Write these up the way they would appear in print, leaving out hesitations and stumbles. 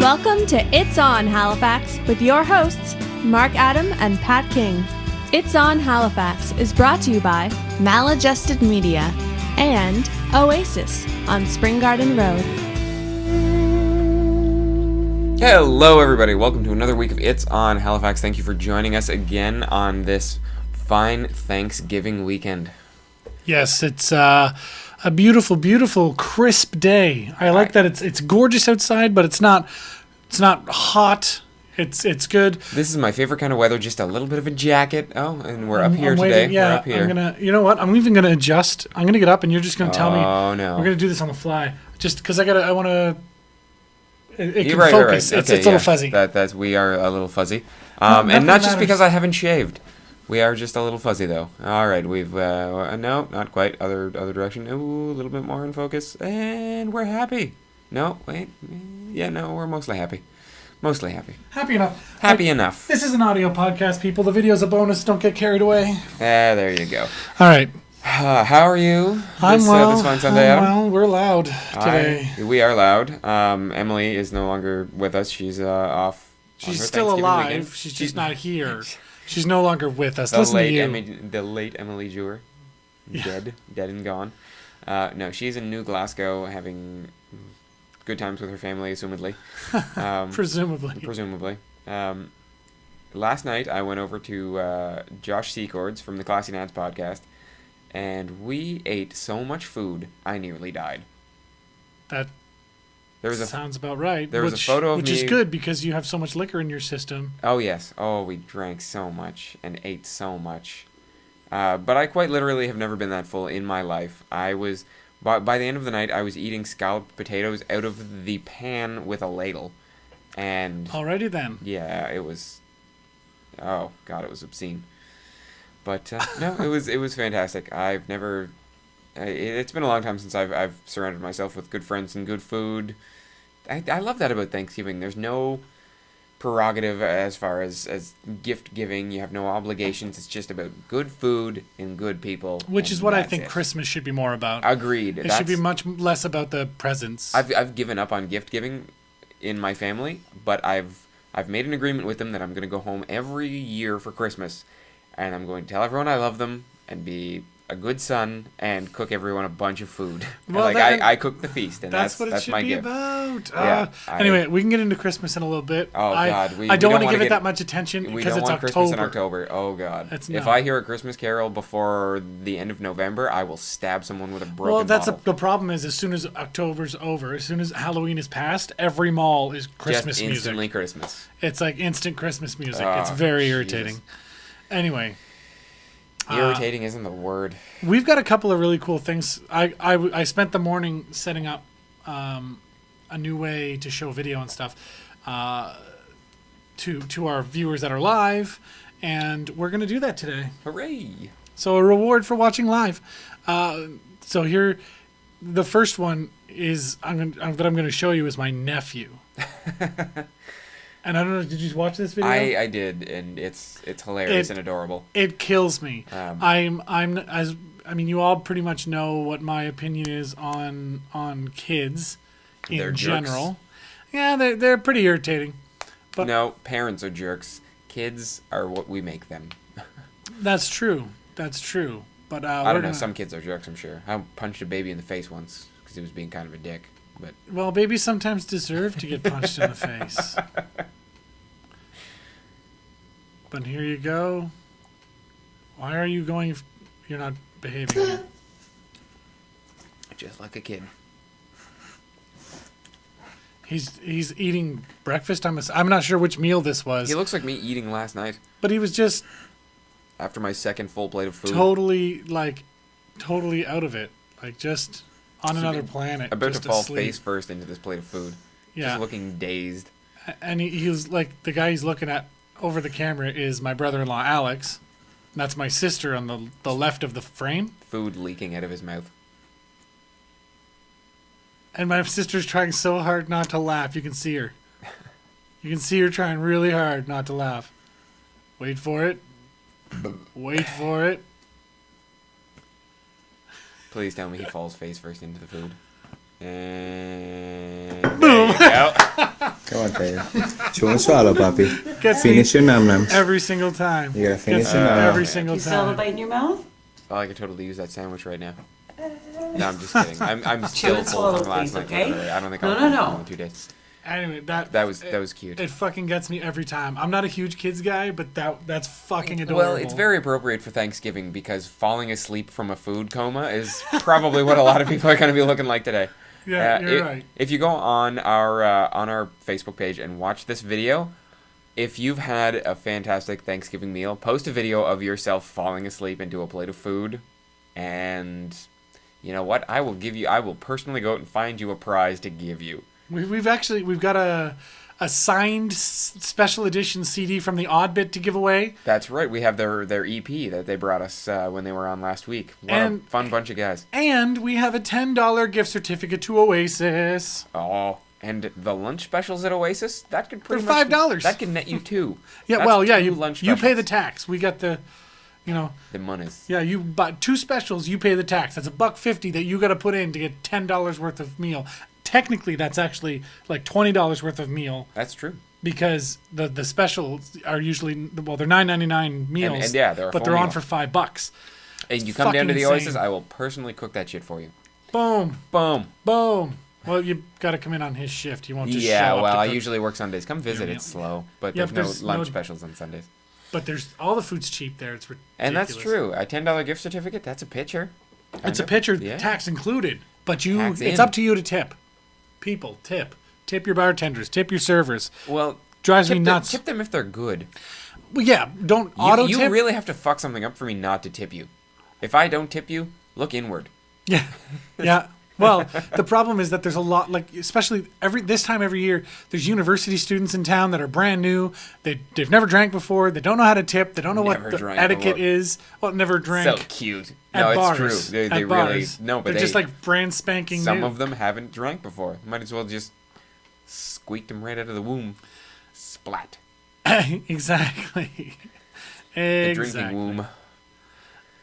Welcome to It's On Halifax with your hosts, Mark Adam and Pat King. It's On Halifax is brought to you by Maladjusted Media and Oasis on Spring Garden Road. Hello everybody, welcome to another week of It's On Halifax. Thank you for joining us again on this fine Thanksgiving weekend. Yes, it's a beautiful, beautiful, crisp day. I like that it's gorgeous outside, but it's not hot. It's good. This is my favorite kind of weather, just a little bit of a jacket. Oh, and we're up here today. Yeah, we're up here. you know what? I'm even gonna adjust. I'm gonna get up, and you're just gonna tell me. Oh no. We're gonna do this on the fly, just because I want to. It can right, focus. Right. It's a little fuzzy. We are a little fuzzy, and not just because I haven't shaved. We are just a little fuzzy, though. All right, we've no, not quite. Other direction. Ooh, a little bit more in focus, and we're happy. No, wait, yeah, no, we're mostly happy. Mostly happy. Happy enough. Happy enough. This is an audio podcast, people. The video's a bonus. Don't get carried away. There you go. All right. How are you? I'm well. This fine Sunday, Adam? Well. We're loud today. We are loud. Emily is no longer with us. She's off. She's still alive. Weekend. She's just not here. She's no longer with us. The late Emily Jewer, dead and gone. No, she's in New Glasgow having good times with her family, assumedly. Presumably. Last night I went over to Josh Seacord's from the Classy Nads podcast, and we ate so much food I nearly died. Sounds about right. There was a photo of me. Which is good because you have so much liquor in your system. Oh, yes. Oh, we drank so much and ate so much. But I quite literally have never been that full in my life. I was, by the end of the night, I was eating scalloped potatoes out of the pan with a ladle. And alrighty then. Yeah, it was, oh, God, it was obscene. But, no, it was fantastic. I've never... It's been a long time since I've surrounded myself with good friends and good food. I love that about Thanksgiving. There's no prerogative as far as gift giving. You have no obligations. It's just about good food and good people. Which is what I think Christmas should be more about. Agreed. It should be much less about the presents. I've given up on gift giving in my family, but I've made an agreement with them that I'm going to go home every year for Christmas, and I'm going to tell everyone I love them and be a good son and cook everyone a bunch of food. Well, I cook the feast, and that's what it should my be gift. About. Anyway, we can get into Christmas in a little bit. Oh God, I don't want to give it that much attention we because don't it's want October. Christmas in October. Oh God, if I hear a Christmas carol before the end of November, I will stab someone with a broken bottle. The problem is as soon as October's over, as soon as Halloween is past, every mall is Christmas just music. Instantly Christmas. It's like instant Christmas music. It's very irritating. Anyway. Irritating isn't the word. We've got a couple of really cool things. I spent the morning setting up a new way to show video and stuff to our viewers that are live, and we're going to do that today. Hooray! So a reward for watching live. So here, the first one is that I'm going to show you is my nephew. And I don't know, did you watch this video? I did, and it's hilarious and adorable. It kills me. You all pretty much know what my opinion is on kids in general. Jerks. Yeah, they're pretty irritating. But no, parents are jerks. Kids are what we make them. That's true. But I don't know. Some kids are jerks, I'm sure. I punched a baby in the face once because he was being kind of a dick. But well, babies sometimes deserve to get punched in the face. But here you go. Why are you going? You're not behaving here. Just like a kid. He's eating breakfast. I'm not sure which meal this was. He looks like me eating last night. But he was just after my second full plate of food. Totally out of it. Like just on another planet. About just to fall asleep. face first into this plate of food. Yeah. Just looking dazed. And he was like, the guy he's looking at over the camera is my brother-in-law, Alex. And that's my sister on the left of the frame. Food leaking out of his mouth. And my sister's trying so hard not to laugh. You can see her. You can see her trying really hard not to laugh. Wait for it. Wait for it. Please tell me he falls face first into the food. And boom. There you go. Come on, Taylor. Chew and swallow, puppy. Gets Finish me your num-nums. every single time. You gotta finish Gets your me num-nums. every single You still have a time. bite in your mouth? Oh, I could totally use that sandwich right now. No, I'm just kidding. I'm still and full swallow, from last please, night. okay? by the way. I don't think No, I'll no, finish no. in 2 days. Anyway, That was cute. It fucking gets me every time. I'm not a huge kids guy, but that's fucking adorable. Well, it's very appropriate for Thanksgiving because falling asleep from a food coma is probably what a lot of people are going to be looking like today. Yeah, you're right. If you go on our Facebook page and watch this video, if you've had a fantastic Thanksgiving meal, post a video of yourself falling asleep into a plate of food, and you know what? I will personally go out and find you a prize to give you. We've got a signed special edition CD from the Odd Bit to give away. That's right. We have their EP that they brought us when they were on last week. What And- a fun bunch of guys. And we have a $10 gift certificate to Oasis. Oh, and the lunch specials at Oasis, that could pretty They're much $5. That could net you 2. Yeah, That's well, yeah, 2 you lunch pay the specials. tax. We got the The monies. yeah, you buy 2 specials, you pay the tax. That's $1.50 that you got to put in to get $10 worth of meal. Technically, that's actually like $20 worth of meal That's true. because the specials are usually, well, they're $9.99 meals. and yeah, they're a but full they're on meal. for $5. And you come down to fucking the Oasis, insane. I will personally cook that shit for you. Boom, Boom. boom. Well, you got to come in on his shift. You won't just Yeah, show up. well, to I cook. usually work Sundays. Come visit. Yeah, It's slow, but Yeah, there's, but there's no lunch no- specials on Sundays. But there's all the food's cheap there. It's ridiculous. And that's true. A $10 gift certificate, that's a pitcher. It's a Kind of. pitcher, Yeah. tax included. But Tax it's in. up to you to tip. People, tip. Tip your bartenders. Tip your servers. Well, Drives me tip nuts. Tip them if they're good. Well, yeah, don't You, auto you tip. really have to fuck something up for me not to tip you. If I don't tip you, look inward. Yeah, yeah. Well, the problem is that there's a lot, like especially this time every year, there's university students in town that are brand new. They've never drank before. They don't know how to tip. They don't know Never what the drank etiquette before. is. Well, never drank. So cute. At No, bars. it's true. They At really bars. no, but they're they just like brand spanking some new. of them haven't drank before. Might as well just squeak them right out of the womb. Splat. Exactly. The Exactly. drinking womb.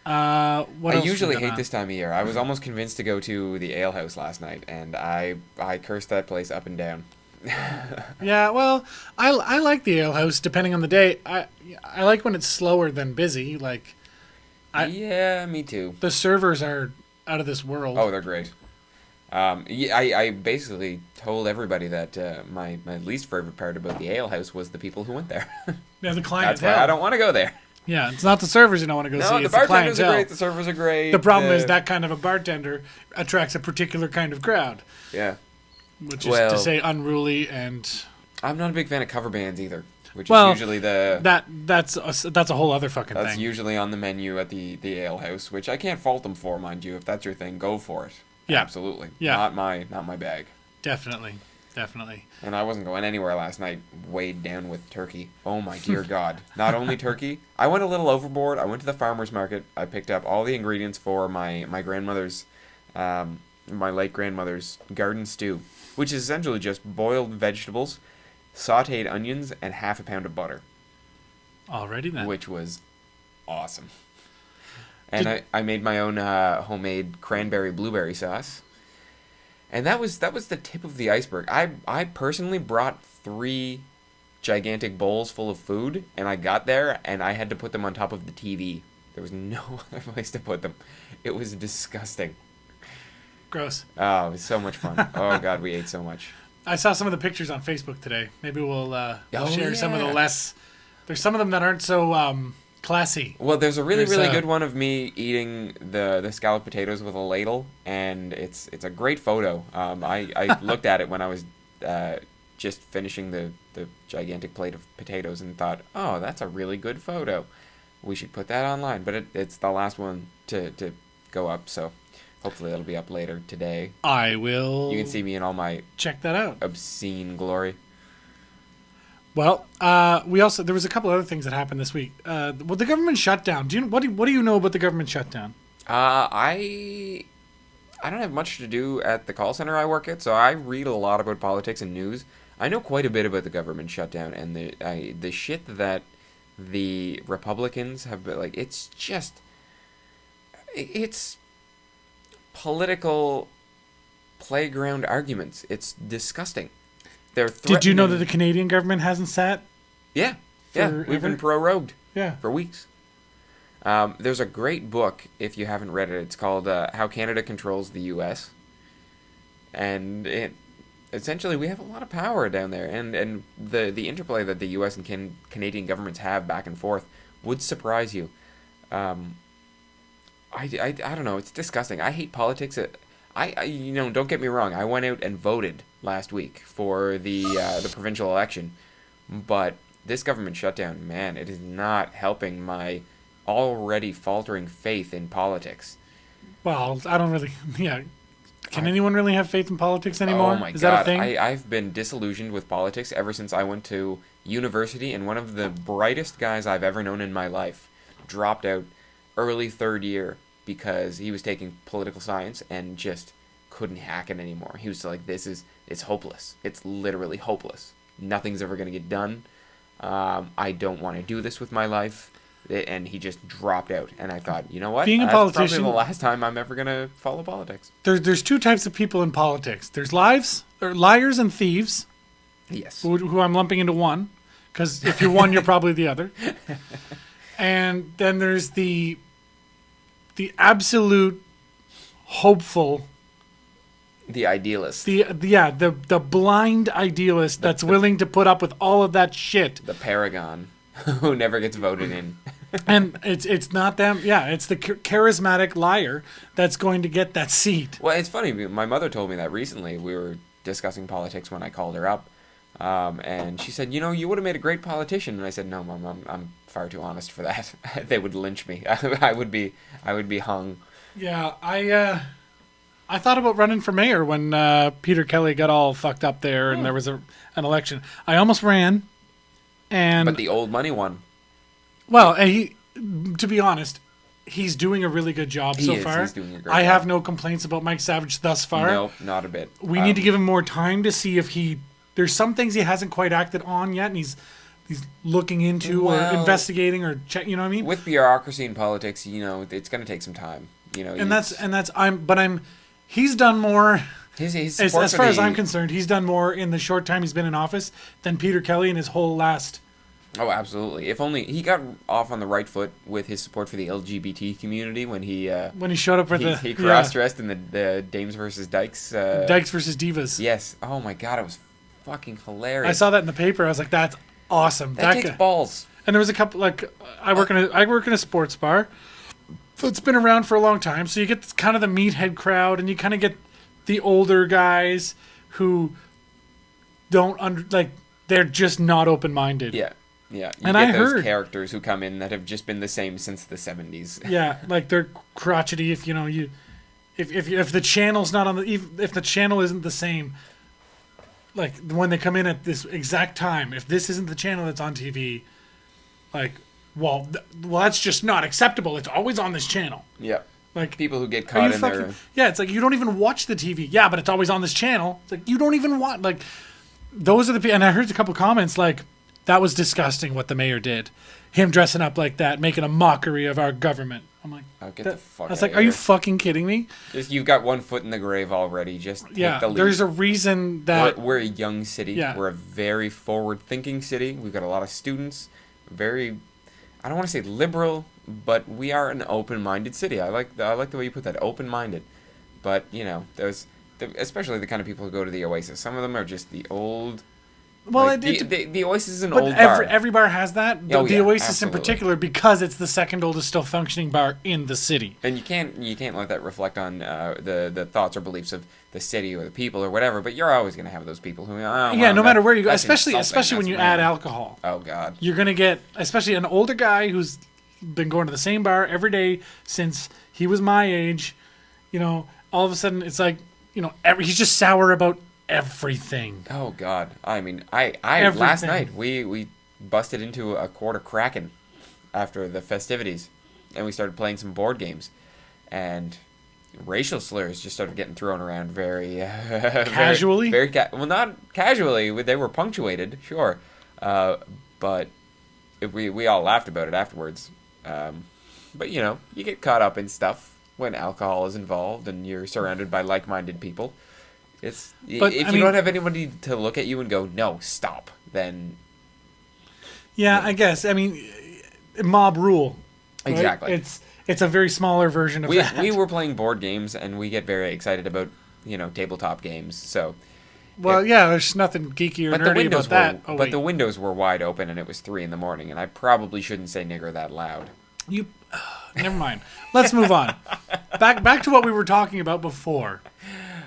What I else we usually got hate on? this time of year. I was almost convinced to go to the ale house last night, and I cursed that place up and down. Yeah, well, I like the ale house depending on the day. I like when it's slower than busy. Like Yeah, me too. the servers are out of this world. Oh, they're great. Yeah, I basically told everybody that my least favorite part about the ale house was the people who went there. Yeah, the That's clientele. why I don't want to go there. Yeah, it's not the servers you don't want to go No, see. the It's the bartenders are clientele. great. The servers are great. The problem is the- that kind of a bartender attracts a particular kind of crowd, Yeah, which is to Well- say unruly and I'm not a big fan of cover bands either, which Well, is usually that's a whole other fucking that's thing. usually on the menu at the ale house, which I can't fault them for, mind you. If that's your thing, go for it. Yeah. Absolutely. Yeah. Not my bag. Definitely. And I wasn't going anywhere last night weighed down with turkey. Oh my dear God. Not only turkey, I went a little overboard. I went to the farmer's market. I picked up all the ingredients for my grandmother's, my late grandmother's garden stew, which is essentially just boiled vegetables, sauteed onions, and half a pound of butter, Already then. which was awesome. And I made my own homemade cranberry blueberry sauce. And that was the tip of the iceberg. I personally brought 3 gigantic bowls full of food, and I got there, and I had to put them on top of the TV. There was no other place to put them. It was disgusting. Gross. Oh, it was so much fun. Oh, God, we ate so much. I saw some of the pictures on Facebook today. Maybe we'll share some of the yeah. less. There's some of them that aren't so classy. Well, there's a really, There's really a- good one of me eating the scalloped potatoes with a ladle, and it's a great photo. I looked at it when I was just finishing the gigantic plate of potatoes and thought, oh, that's a really good photo. We should put that online. But it's the last one to go up, so hopefully it'll be up later today. I will. You can see me in all my check that out. obscene glory. Well, there was a couple other things that happened this week. Well, the government shutdown. What do you know about the government shutdown? I don't have much to do at the call center I work at, so I read a lot about politics and news. I know quite a bit about the government shutdown and the shit that the Republicans have been like. It's political playground arguments. It's disgusting. they're Did you know that threatening- the Canadian government hasn't sat? Yeah, we've been Forever? prorogued Yeah. for weeks. There's a great book, if you haven't read it. It's called How Canada Controls the U.S. And essentially, we have a lot of power down there. And the interplay that the U.S. and Canadian governments have back and forth would surprise you. I don't know. It's disgusting. I hate politics. Don't get me wrong. I went out and voted last week for the provincial election. But this government shutdown, man, it is not helping my already faltering faith in politics. Well, I don't really. Yeah. Can anyone really have faith in politics anymore? Oh my Is God. that a thing? I've been disillusioned with politics ever since I went to university, and one of the brightest guys I've ever known in my life dropped out early third year because he was taking political science and just couldn't hack it anymore. He was like, it's hopeless. It's literally hopeless. Nothing's ever going to get done. I don't want to do this with my life. And he just dropped out. And I thought, you know what? Being a That's politician- probably the last time I'm ever going to follow politics. There's two types of people in politics. There's liars and thieves, Yes. who I'm lumping into one, because if you're one, you're probably the other. And then there's the absolute hopeful, The idealist. the blind idealist that's willing to put up with all of that shit. The paragon who never gets voted in. And it's not them. Yeah, it's the charismatic liar that's going to get that seat. Well, it's funny. My mother told me that recently. We were discussing politics when I called her up. And she said, you would have made a great politician. And I said, no, Mom, I'm far too honest for that. They would lynch me. I would be hung. Yeah, I thought about running for mayor when Peter Kelly got all fucked up there and there was an election. I almost ran. And But the old money one. well, to be honest, he's doing a really good job so far. He's doing a great I job. have no complaints about Mike Savage thus far. No, not a bit. We need to give him more time to see if there's some things he hasn't quite acted on yet, and he's looking into or Well, investigating or check. You know what I mean? With bureaucracy in politics, it's going to take some time. He's done more. His As support far for as the- I'm concerned, he's done more in the short time he's been in office than Peter Kelly in his whole last. Oh, absolutely. If only he got off on the right foot with his support for the LGBT community when he Showed up for he cross-dressed in the Dames versus Dykes. Dykes versus Divas. Yes. Oh my God, it was fucking hilarious. I saw that in the paper. I was like, "That's awesome." that takes guy. balls. And there was a couple I work in a sports bar. So it's been around for a long time. So you get kind of the meathead crowd, and you kind of get the older guys who they're just not open-minded. Yeah. Yeah. You And get I those heard- characters who come in that have just been the same since the 70s. Yeah, like they're crotchety. If if the channel's not on if the channel isn't the same, like when they come in at this exact time, if this isn't the channel that's on TV, well, that's just not acceptable. It's always on this channel. Yeah. Like People who get are caught you in fucking? their... Yeah, it's like you don't even watch the TV. Yeah, but it's always on this channel. It's like you don't even want those are the people. And I heard a couple comments like that was disgusting what the mayor did, him dressing up like that, making a mockery of our government. I'm like, Oh, get the fuck I was outta like, are you here. fucking kidding me? You've got one foot in the grave already. Just take Yeah, the leap. there's a reason that We're a young city. Yeah. We're a very forward-thinking city. We've got a lot of students. Very, I don't want to say liberal, but we are an open-minded city. I like the way you put that, open-minded. But there's especially the kind of people who go to the Oasis. Some of them are just the old. well, like, it, the Oasis is an but old bar. every bar has that. The, Oh, the yeah, Oasis absolutely. in particular, because it's the second oldest still functioning bar in the city. And you can't let that reflect on the thoughts or beliefs of the city or the people or whatever. But you're always going to have those people who Yeah, no matter where you go, that's especially insulting, when that's you add mean. alcohol. Oh God. You're gonna get, especially an older guy who's been going to the same bar every day since he was my age. All of a sudden it's like, he's just sour about everything. Oh God! I mean, I Everything. last night we busted into a quarter Kraken after the festivities, and we started playing some board games, and racial slurs just started getting thrown around very Casually? well, not casually. They were punctuated, sure, but we all laughed about it afterwards. But you get caught up in stuff when alcohol is involved and you're surrounded by like-minded people. If But, you don't have anybody to look at you and go, no, stop, then... Yeah, I guess. I mean, mob rule. Right? Exactly. It's a very smaller version of that. We were playing board games, and we get very excited about, tabletop games, so... Well, yeah, there's nothing geeky or nerdy about that. But the windows were wide open, and it was 3 a.m, and I probably shouldn't say nigger that loud. Never mind. Let's move on. Back to what we were talking about before.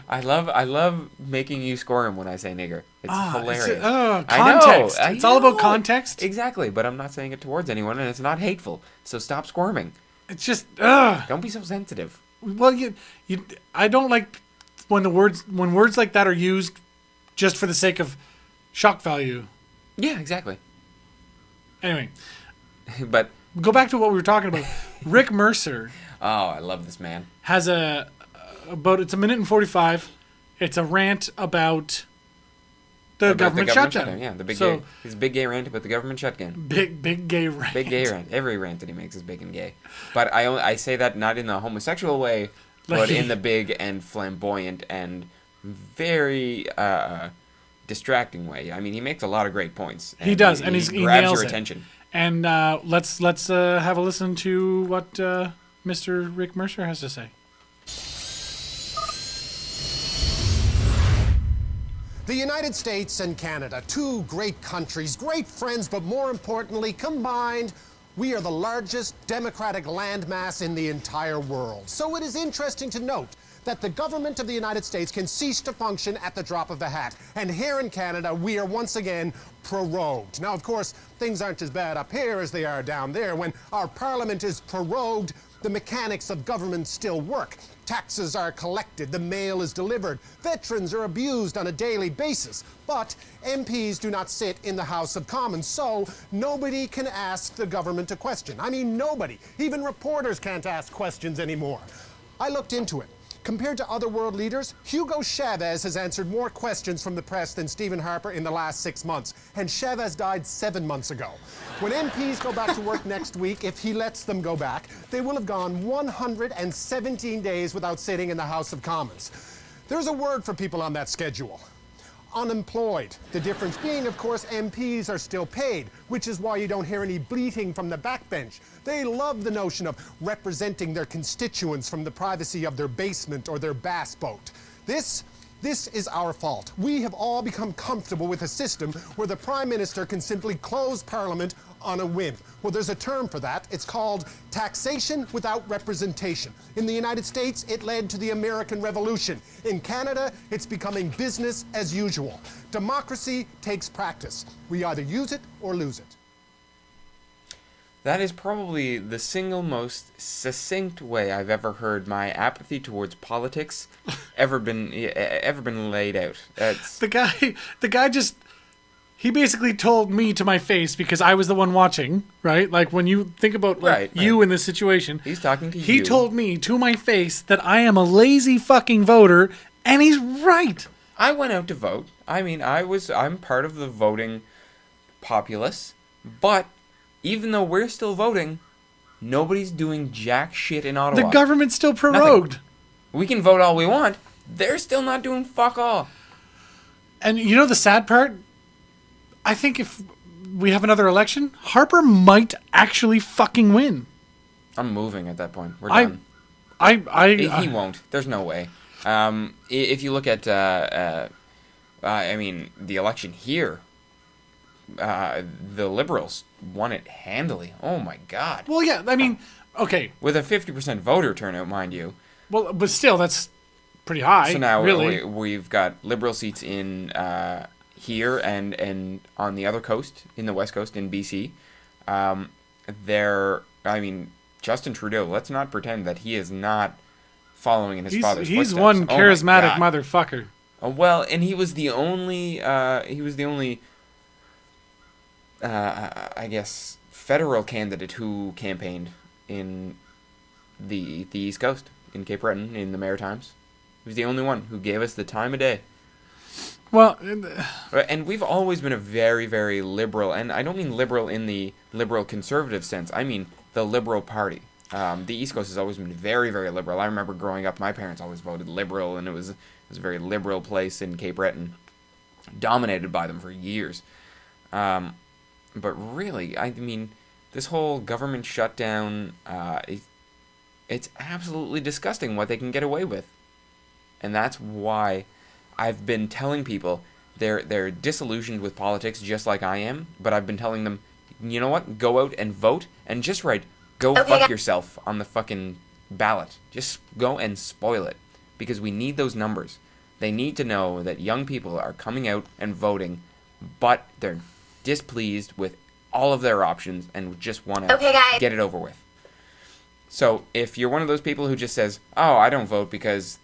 I love making you squirm when I say nigger. It's hilarious. Context. I It's all about know. context. Exactly, but I'm not saying it towards anyone, and it's not hateful. So stop squirming. It's just Don't be so sensitive. Well, I don't like when words like that are used just for the sake of shock value. Yeah, exactly. Anyway, But go back to what we were talking about. Rick Mercer I love this man. has it's a minute and 45. It's a rant about the government shutdown. Yeah, his big gay rant about the government shutdown. Big gay rant. Big gay rant. Every rant that he makes is big and gay. But I say that not in the homosexual way, but in the big and flamboyant and very distracting way. I mean, he makes a lot of great points. He does, and he grabs nails your it. attention. And let's have a listen to what Mr. Rick Mercer has to say. The United States and Canada, two great countries, great friends, but more importantly, combined, we are the largest democratic landmass in the entire world. So it is interesting to note that the government of the United States can cease to function at the drop of a hat. And here in Canada, we are once again prorogued. Now, of course, things aren't as bad up here as they are down there. When our parliament is prorogued, the mechanics of government still work. Taxes are collected, the mail is delivered, veterans are abused on a daily basis. But MPs do not sit in the House of Commons, so nobody can ask the government a question. I mean, nobody. Even reporters can't ask questions anymore. I looked into it. Compared to other world leaders, Hugo Chavez has answered more questions from the press than Stephen Harper in the last 6 months. And Chavez died 7 months ago. When MPs go back to work next week, if he lets them go back, they will have gone 117 days without sitting in the House of Commons. There's a word for people on that schedule. Unemployed. The difference being, of course, MPs are still paid, which is why you don't hear any bleating from the backbench. They love the notion of representing their constituents from the privacy of their basement or their bass boat. This is our fault. We have all become comfortable with a system where the Prime Minister can simply close Parliament on a whim. Well, there's a term for that. It's called taxation without representation. In the United States, it led to the American Revolution. In Canada, it's becoming business as usual. Democracy takes practice. We either use it or lose it. That is probably the single most succinct way I've ever heard my apathy towards politics ever been laid out. That's... The guy just, he basically told me to my face, because I was the one watching, right? Like when you think about you in this situation. He's talking to you. He told me to my face that I am a lazy fucking voter, and he's right. I went out to vote. I mean, I'm part of the voting populace, but even though we're still voting, nobody's doing jack shit in Ottawa. The government's still prorogued. Nothing. We can vote all we want. They're still not doing fuck all. And you know the sad part? I think if we have another election, Harper might actually fucking win. I'm moving at that point. We're done. He won't. There's no way. If you look at, I mean, the election here, the Liberals won it handily. Oh my God. Well, yeah, I mean, okay. With a 50% voter turnout, mind you. Well, but still, that's pretty high. So now really. we've got Liberal seats in here and on the other coast, in the West Coast, in BC. I mean, Justin Trudeau, let's not pretend that he is not following in his father's footsteps. He's one charismatic motherfucker. Well, and he was the only, I guess, federal candidate who campaigned in the East Coast, in Cape Breton, in the Maritimes. He was the only one who gave us the time of day. Well, and we've always been a very, very liberal, and I don't mean liberal in the liberal conservative sense. I mean the Liberal Party. The East Coast has always been very, very liberal. I remember growing up, my parents always voted liberal, and it was a very liberal place in Cape Breton, dominated by them for years. But really, I mean, this whole government shutdown, it's absolutely disgusting what they can get away with. And that's why I've been telling people they're disillusioned with politics just like I am, but I've been telling them, you know what, go out and vote, and just write, go fuck yourself on the fucking ballot. Just go and spoil it, because we need those numbers. They need to know that young people are coming out and voting, but they're displeased with all of their options and just want to get it over with. So if you're one of those people who just says, oh, I don't vote because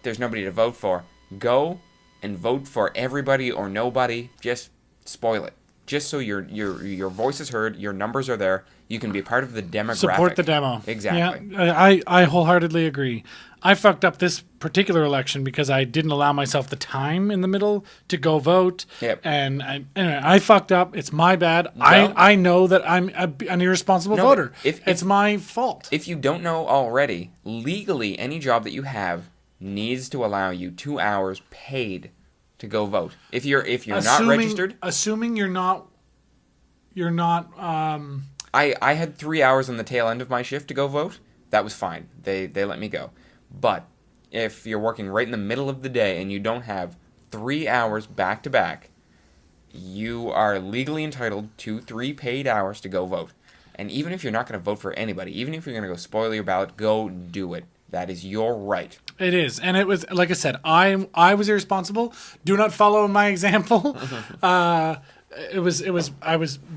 there's nobody to vote for, go and vote for everybody or nobody. Just spoil it. Just so your voice is heard, your numbers are there, you can be part of the demographic. Support the demo. Exactly. Yeah, I wholeheartedly agree. I fucked up this particular election because I didn't allow myself the time in the middle to go vote. Yep. And I fucked up. It's my bad. No. I know that I'm an irresponsible voter. It's my fault. If you don't know already, legally, any job that you have needs to allow you 2 hours paid to go vote. If you're not registered, assuming you're not. I had 3 hours on the tail end of my shift to go vote. That was fine. They let me go. But if you're working right in the middle of the day and you don't have 3 hours back to back, you are legally entitled to 3 paid hours to go vote. And even if you're not going to vote for anybody, even if you're going to go spoil your ballot, go do it. That is your right. It is, and it was like I said. I was irresponsible. Do not follow my example. I was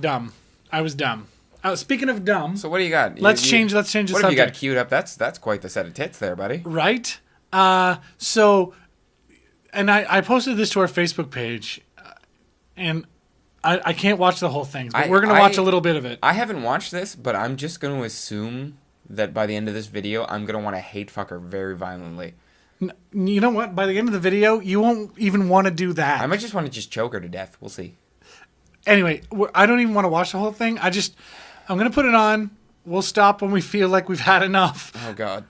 dumb. I was dumb. Speaking of dumb, So what do you got? let's change the subject. What have you got queued up? That's quite the set of tits there, buddy. Right? So, and I posted this to our Facebook page, and I can't watch the whole thing, but we're going to watch a little bit of it. I haven't watched this, but I'm just going to assume that by the end of this video, I'm going to want to hate fuck her very violently. You know what? By the end of the video, you won't even want to do that. I might just want to just choke her to death. We'll see. Anyway, I don't even want to watch the whole thing. I'm going to put it on. We'll stop when we feel like we've had enough. Oh, God.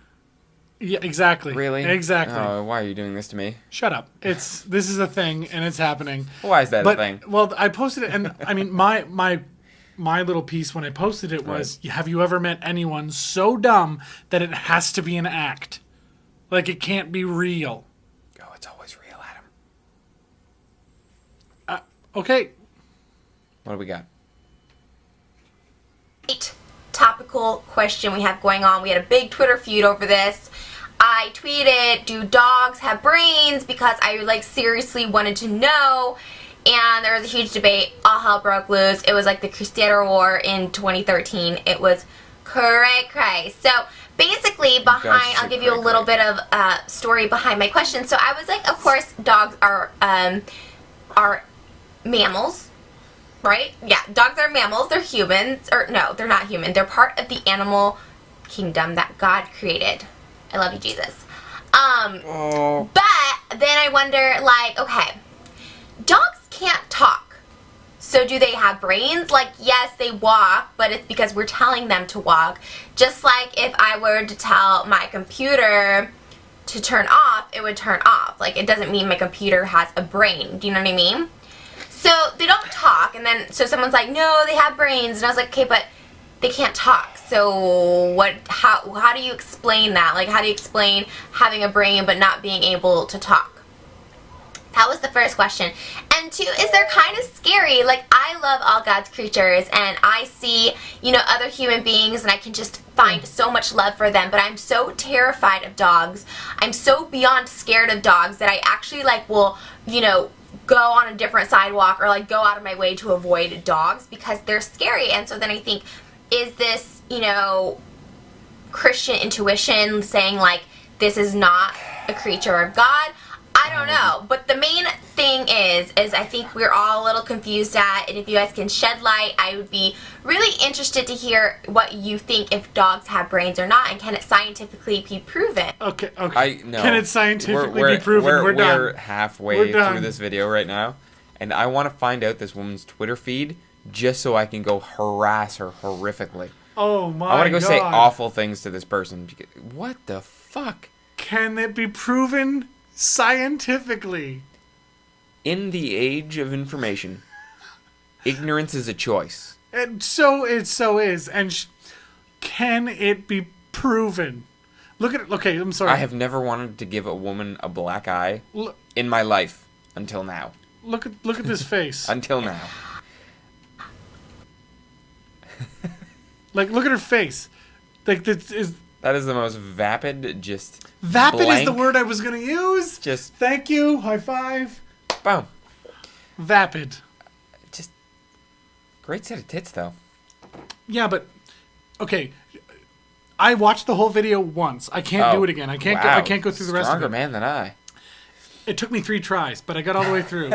Yeah, exactly. Really? Exactly. Oh, why are you doing this to me? Shut up. This is a thing, and it's happening. Why is that a thing? Well, I posted it, and I mean, my little piece when I posted it was, have you ever met anyone so dumb that it has to be an act? Like, it can't be real. Oh, it's always real, Adam. Okay. What do we got? Topical question we have going on. We had a big Twitter feud over this. I tweeted, do dogs have brains? Because I seriously wanted to know. And there was a huge debate. All hell broke loose. It was like the Cristiano War in 2013. It was cray. So basically, I'll give you a little bit of story behind my question. So I was like, of course, dogs are mammals, right? Yeah, dogs are mammals. They're humans. Or no, they're not human. They're part of the animal kingdom that God created. I love you, Jesus. But then I wonder, okay, dogs can't talk. So do they have brains? Yes, they walk, but it's because we're telling them to walk. Just like if I were to tell my computer to turn off, it would turn off. It doesn't mean my computer has a brain. Do you know what I mean? So they don't talk, and then so someone's like, no, they have brains, and I was like, okay, but they can't talk. So how do you explain that? How do you explain having a brain but not being able to talk? That was the first question. And two, is they're kind of scary. I love all God's creatures, and I see, other human beings, and I can just find so much love for them, but I'm so terrified of dogs. I'm so beyond scared of dogs that I actually, will, go on a different sidewalk or, go out of my way to avoid dogs because they're scary. And so then I think, is this, Christian intuition saying, this is not a creature of God? I don't know, but the main thing is I think we're all a little confused at, and if you guys can shed light, I would be really interested to hear what you think if dogs have brains or not, and can it scientifically be proven? Okay. No. Can it scientifically be proven? We're done. We're halfway through this video right now, and I want to find out this woman's Twitter feed just so I can go harass her horrifically. Oh my god. I want to go say awful things to this person. What the fuck? Can it be proven scientifically? In the age of information, ignorance is a choice. And so it so is. And can it be proven? Look at it. Okay, I'm sorry. I have never wanted to give a woman a black eye Look, in my life until now. look at this face. Until now. Like, look at her face. Like, this is... That is the most vapid, just Vapid blank, is the word I was going to use. Just Thank you. High five. boom. Vapid. Just great set of tits, though. Yeah, but... Okay. I watched the whole video once. I can't do it again. I can't go through the rest of it. Stronger man than I. It took me 3 tries, but I got all the way through.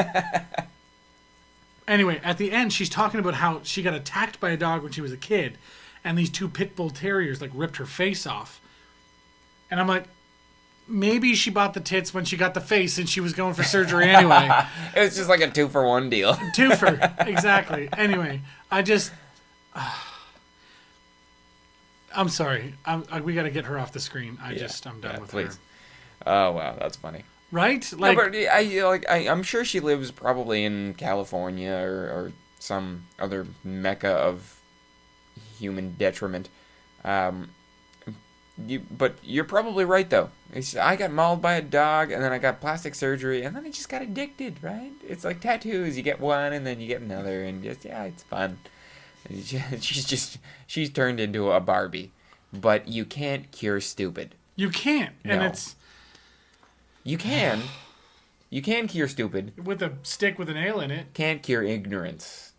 Anyway, at the end, she's talking about how she got attacked by a dog when she was a kid, and these 2 pit bull terriers like ripped her face off. And I'm like, maybe she bought the tits when she got the face, and she was going for surgery anyway. It was just like a 2-for-1 deal. Twofer, exactly. Anyway, I just, I'm sorry. We got to get her off the screen. I'm done with her. Oh wow, that's funny. Right? Like, no, but I'm sure she lives probably in California or some other mecca of human detriment. But you're probably right though. I got mauled by a dog, and then I got plastic surgery, and then I just got addicted. Right? It's like tattoos. You get one, and then you get another, and just it's fun. And she's turned into a Barbie, but you can't cure stupid. You can't, and No. it's. You can cure stupid. With a stick with a nail in it. Can't cure ignorance.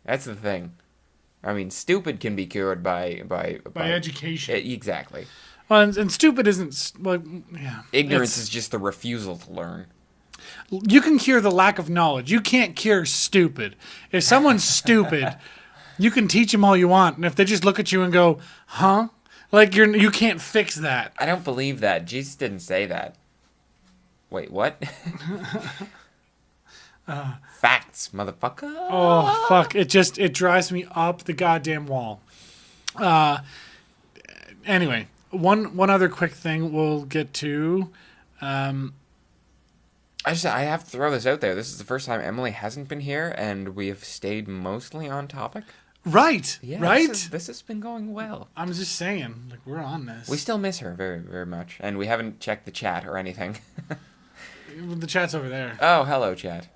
That's the thing. I mean, stupid can be cured by education. Exactly. Well, and stupid isn't like yeah. Ignorance is just the refusal to learn. You can cure the lack of knowledge. You can't cure stupid. If someone's stupid, you can teach them all you want, and if they just look at you and go, "Huh?" Like you can't fix that. I don't believe that. Jesus didn't say that. Wait, what? Facts, motherfucker. Oh fuck! It drives me up the goddamn wall. Anyway, one other quick thing we'll get to. I have to throw this out there. This is the first time Emily hasn't been here, and we have stayed mostly on topic. Right. Yeah, right. This has been going well. I'm just saying, like we're on this. We still miss her very, very much, and we haven't checked the chat or anything. The chat's over there. Oh, hello, chat.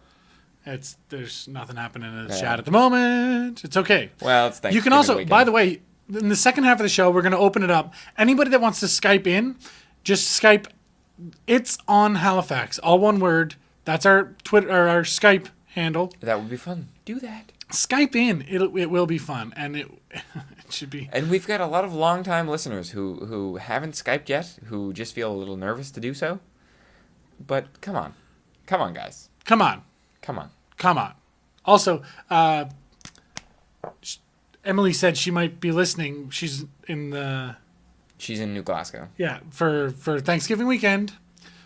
There's nothing happening in the chat at the moment. It's okay. Well, it's Thanksgiving You can also, weekend. by the way, in the second half of the show, we're going to open it up. Anybody that wants to Skype in, just Skype. It's on Halifax, all one word. That's our Twitter or our Skype handle. That would be fun. Do that. Skype in. It will be fun, and it should be. And we've got a lot of longtime listeners who haven't Skyped yet, who just feel a little nervous to do so. But come on, guys. Come on. Also, Emily said she might be listening. She's in New Glasgow. Yeah, for Thanksgiving weekend.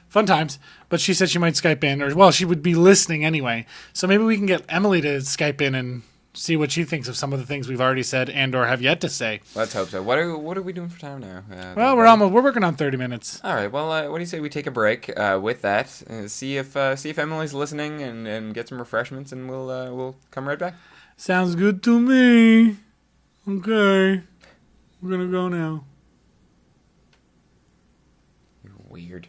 Fun times. But she said she might Skype in, she would be listening anyway. So maybe we can get Emily to Skype in and see what she thinks of some of the things we've already said and or have yet to say. Let's hope so. What are we doing for time now? We're working on 30 minutes. All right. Well, what do you say we take a break with that? See if Emily's listening and get some refreshments, and we'll come right back. Sounds good to me. Okay, we're gonna go now. You're weird.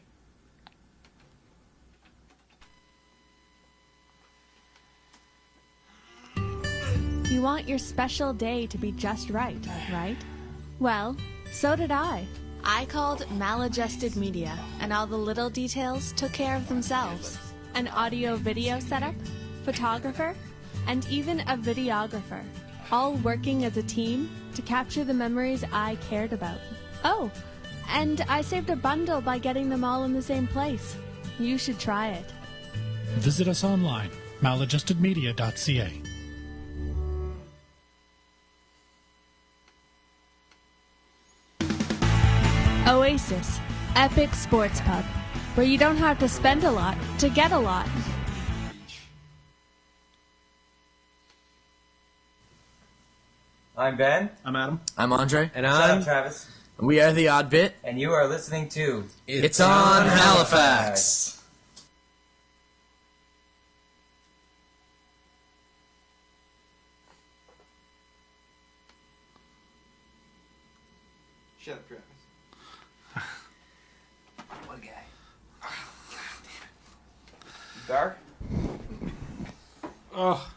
You want your special day to be just right, right? Well, so did I. I called Maladjusted Media, and all the little details took care of themselves. An audio-video setup, photographer, and even a videographer, all working as a team to capture the memories I cared about. Oh, and I saved a bundle by getting them all in the same place. You should try it. Visit us online, maladjustedmedia.ca. Oasis, epic sports pub, where you don't have to spend a lot to get a lot. I'm Ben. I'm Adam. I'm Andre. And Shut I'm up, Travis. We are the Odd Bit. And you are listening to It's on Halifax. Shut up, Travis. What guy? Oh, God damn it. Dar? Oh.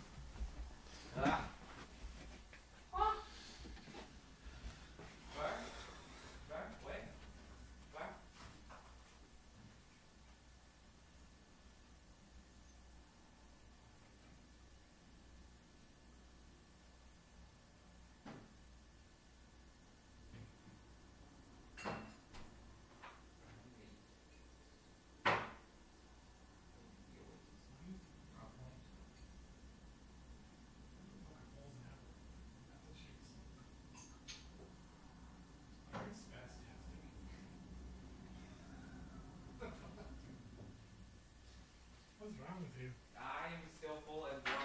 What's wrong with you? I'm still full and drunk.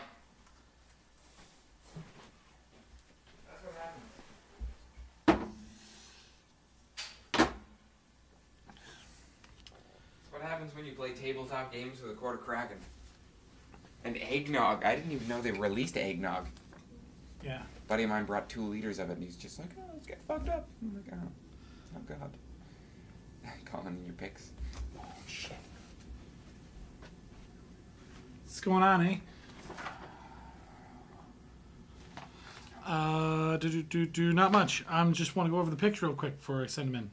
That's what happens. That's what happens when you play tabletop games with a quarter Kraken. And eggnog. I didn't even know they released eggnog. Yeah. A buddy of mine brought 2 liters of it, and he's just like, oh, let's get fucked up. I'm like, oh God. Calling in your pics. Oh, shit. What's going on, eh? Not much. I just want to go over the picks real quick before I send them in.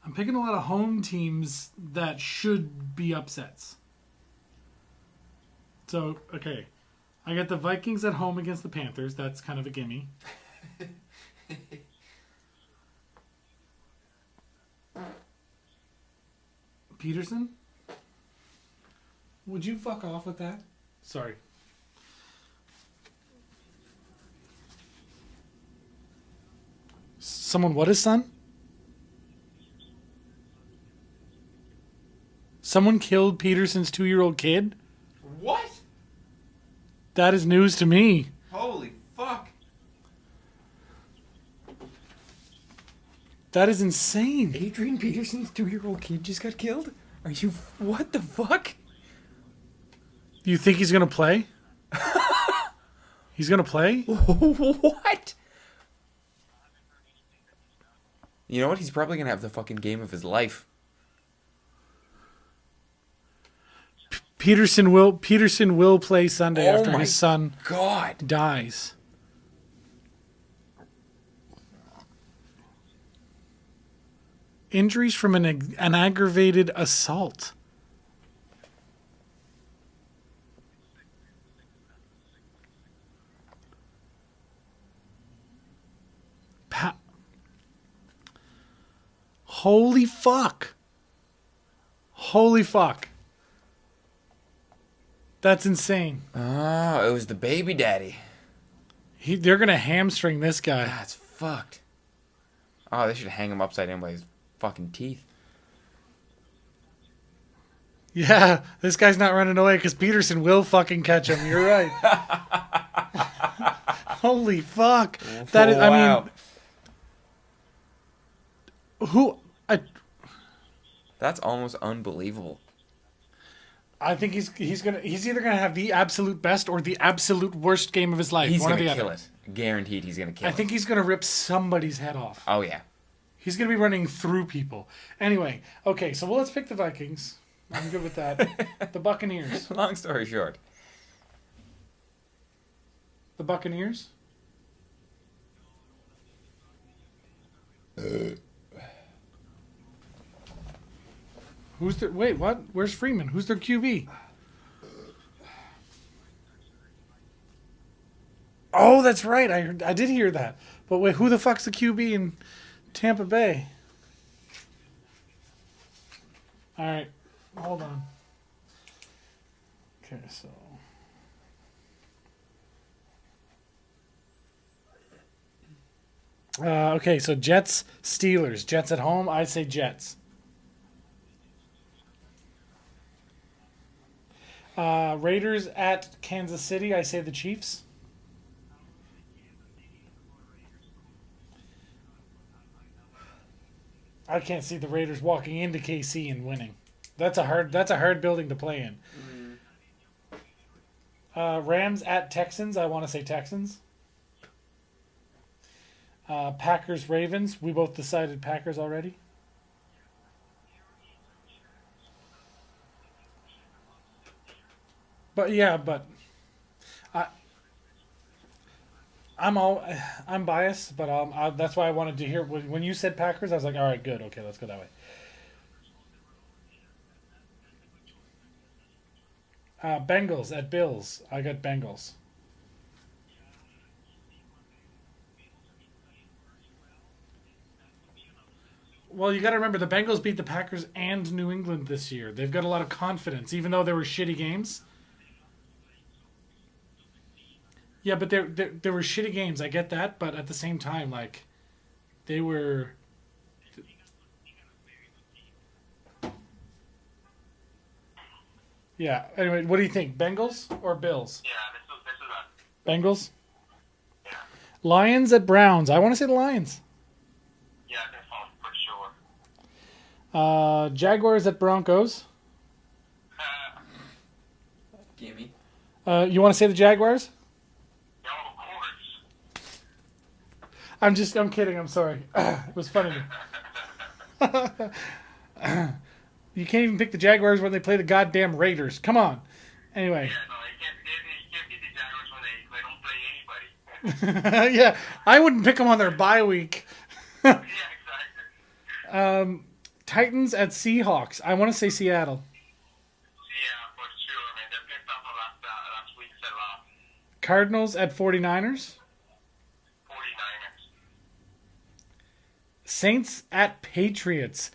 I'm picking a lot of home teams that should be upsets. So, okay. I got the Vikings at home against the Panthers. That's kind of a gimme. Peterson? Would you fuck off with that? Sorry. Someone what his son? Someone killed Peterson's 2-year-old kid? What? That is news to me. Holy fuck. That is insane. Adrian Peterson's 2-year-old kid just got killed? Are you... What the fuck? You think he's going to play? He's going to play? What? You know what? He's probably going to have the fucking game of his life. Peterson will play Sunday after my his son God. dies. Injuries from an aggravated assault. Holy fuck. Holy fuck. That's insane. Oh, it was the baby daddy. They're going to hamstring this guy. That's fucked. Oh, they should hang him upside down by his fucking teeth. Yeah, this guy's not running away because Peterson will fucking catch him. You're right. Holy fuck. That is, Wow. I mean, That's almost unbelievable. I think he's either gonna have the absolute best or the absolute worst game of his life. He's One or gonna the kill other. it. Guaranteed, he's gonna kill it. I think he's gonna rip somebody's head off. Oh yeah. He's gonna be running through people. Anyway, okay, so let's pick the Vikings. I'm good with that. The Buccaneers. Long story short. The Buccaneers. Who's their... Wait, what? Where's Freeman? Who's their QB? Oh, that's right. I did hear that. But wait, who the fuck's the QB in Tampa Bay? All right. Hold on. Okay, so... okay, so Jets, Steelers. Jets at home. I'd say Jets. Raiders at Kansas City. I say the Chiefs. I can't see the Raiders walking into KC and winning. That's a hard building to play in. Rams at Texans. I want to say Texans. Packers Ravens. We both decided Packers already. But I'm biased, but that's why I wanted to hear when you said Packers. I was like, all right, good, okay, let's go that way. Bengals at Bills. I got Bengals. Well, you got to remember the Bengals beat the Packers and New England this year. They've got a lot of confidence, even though they were shitty games. Yeah, but there were shitty games. I get that, but at the same time, like, they were. Yeah. Anyway, what do you think? Bengals or Bills? Yeah, this is Bengals. Yeah. Lions at Browns. I want to say the Lions. Yeah, that's for sure. Jaguars at Broncos. Gimme. You want to say the Jaguars? Yeah, of course. I'm kidding. I'm sorry. It was funny. You can't even pick the Jaguars when they play the goddamn Raiders. Come on. Anyway. Yeah, no, you can't beat the Jaguars when they don't play anybody. Yeah, I wouldn't pick them on their bye week. Yeah, exactly. Titans at Seahawks. I want to say Seattle. Yeah, for sure, man. They picked up last week, said Cardinals at 49ers. 49ers. Saints at Patriots.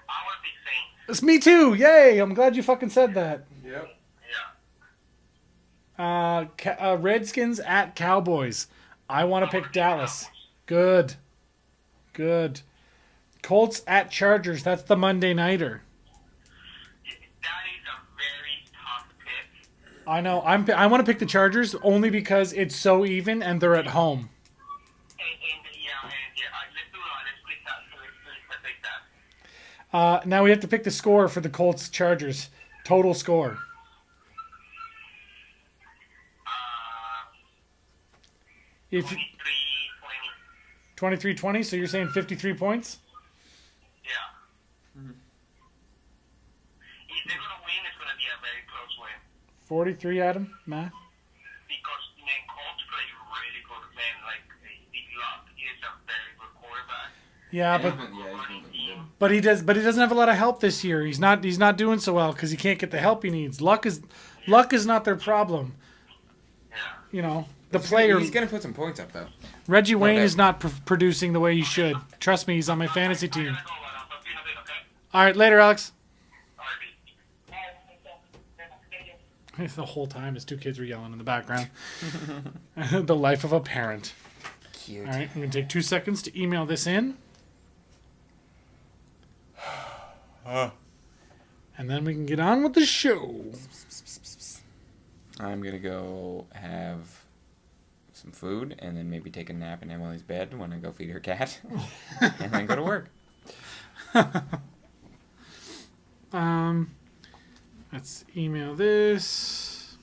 I want to pick Saints. It's me too. Yay. I'm glad you fucking said that. Yep. Yeah. Redskins at Cowboys. I want to pick Dallas. Good. Colts at Chargers. That's the Monday nighter. That is a very tough pick. I know. I want to pick the Chargers only because it's so even and they're at home. Let's take that. Now we have to pick the score for the Colts Chargers. Total score. If 23-20. 23-20, so you're saying 53 points? Yeah. Mm-hmm. If they're going to win, it's going to be a very close win. 43, Adam? Math? Because, man, Colts play really good, man. Like, Big Luck is a very good quarterback. Yeah, He's been looking good. but he doesn't have a lot of help this year. He's not doing so well because he can't get the help he needs. Luck is not their problem. Yeah. You know, the player. He's gonna put some points up though. Reggie Wayne Okay. is not producing the way he should. Trust me, he's on my fantasy team. I'm going to go, I'll talk to you in a bit, okay? All right, later, Alex. All right, The whole time his two kids were yelling in the background. The life of a parent. Cute. All right, I'm going to take 2 seconds to email this in. And then we can get on with the show. I'm gonna go have some food and then maybe take a nap in Emily's bed when I go feed her cat, and then go to work. Let's email this.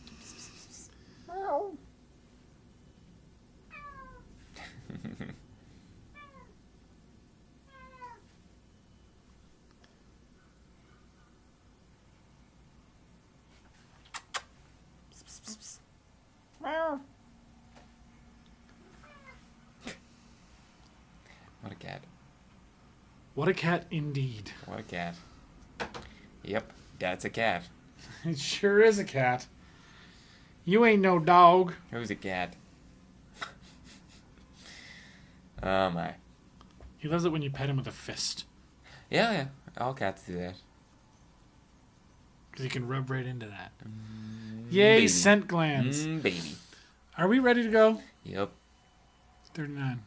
What a cat. What a cat indeed. What a cat. Yep, that's a cat. It sure is a cat. You ain't no dog. Who's a cat? Oh my. He loves it when you pet him with a fist. Yeah. All cats do that. Because he can rub right into that. Yay, baby. scent glands. Baby. Are we ready to go? Yep. 39.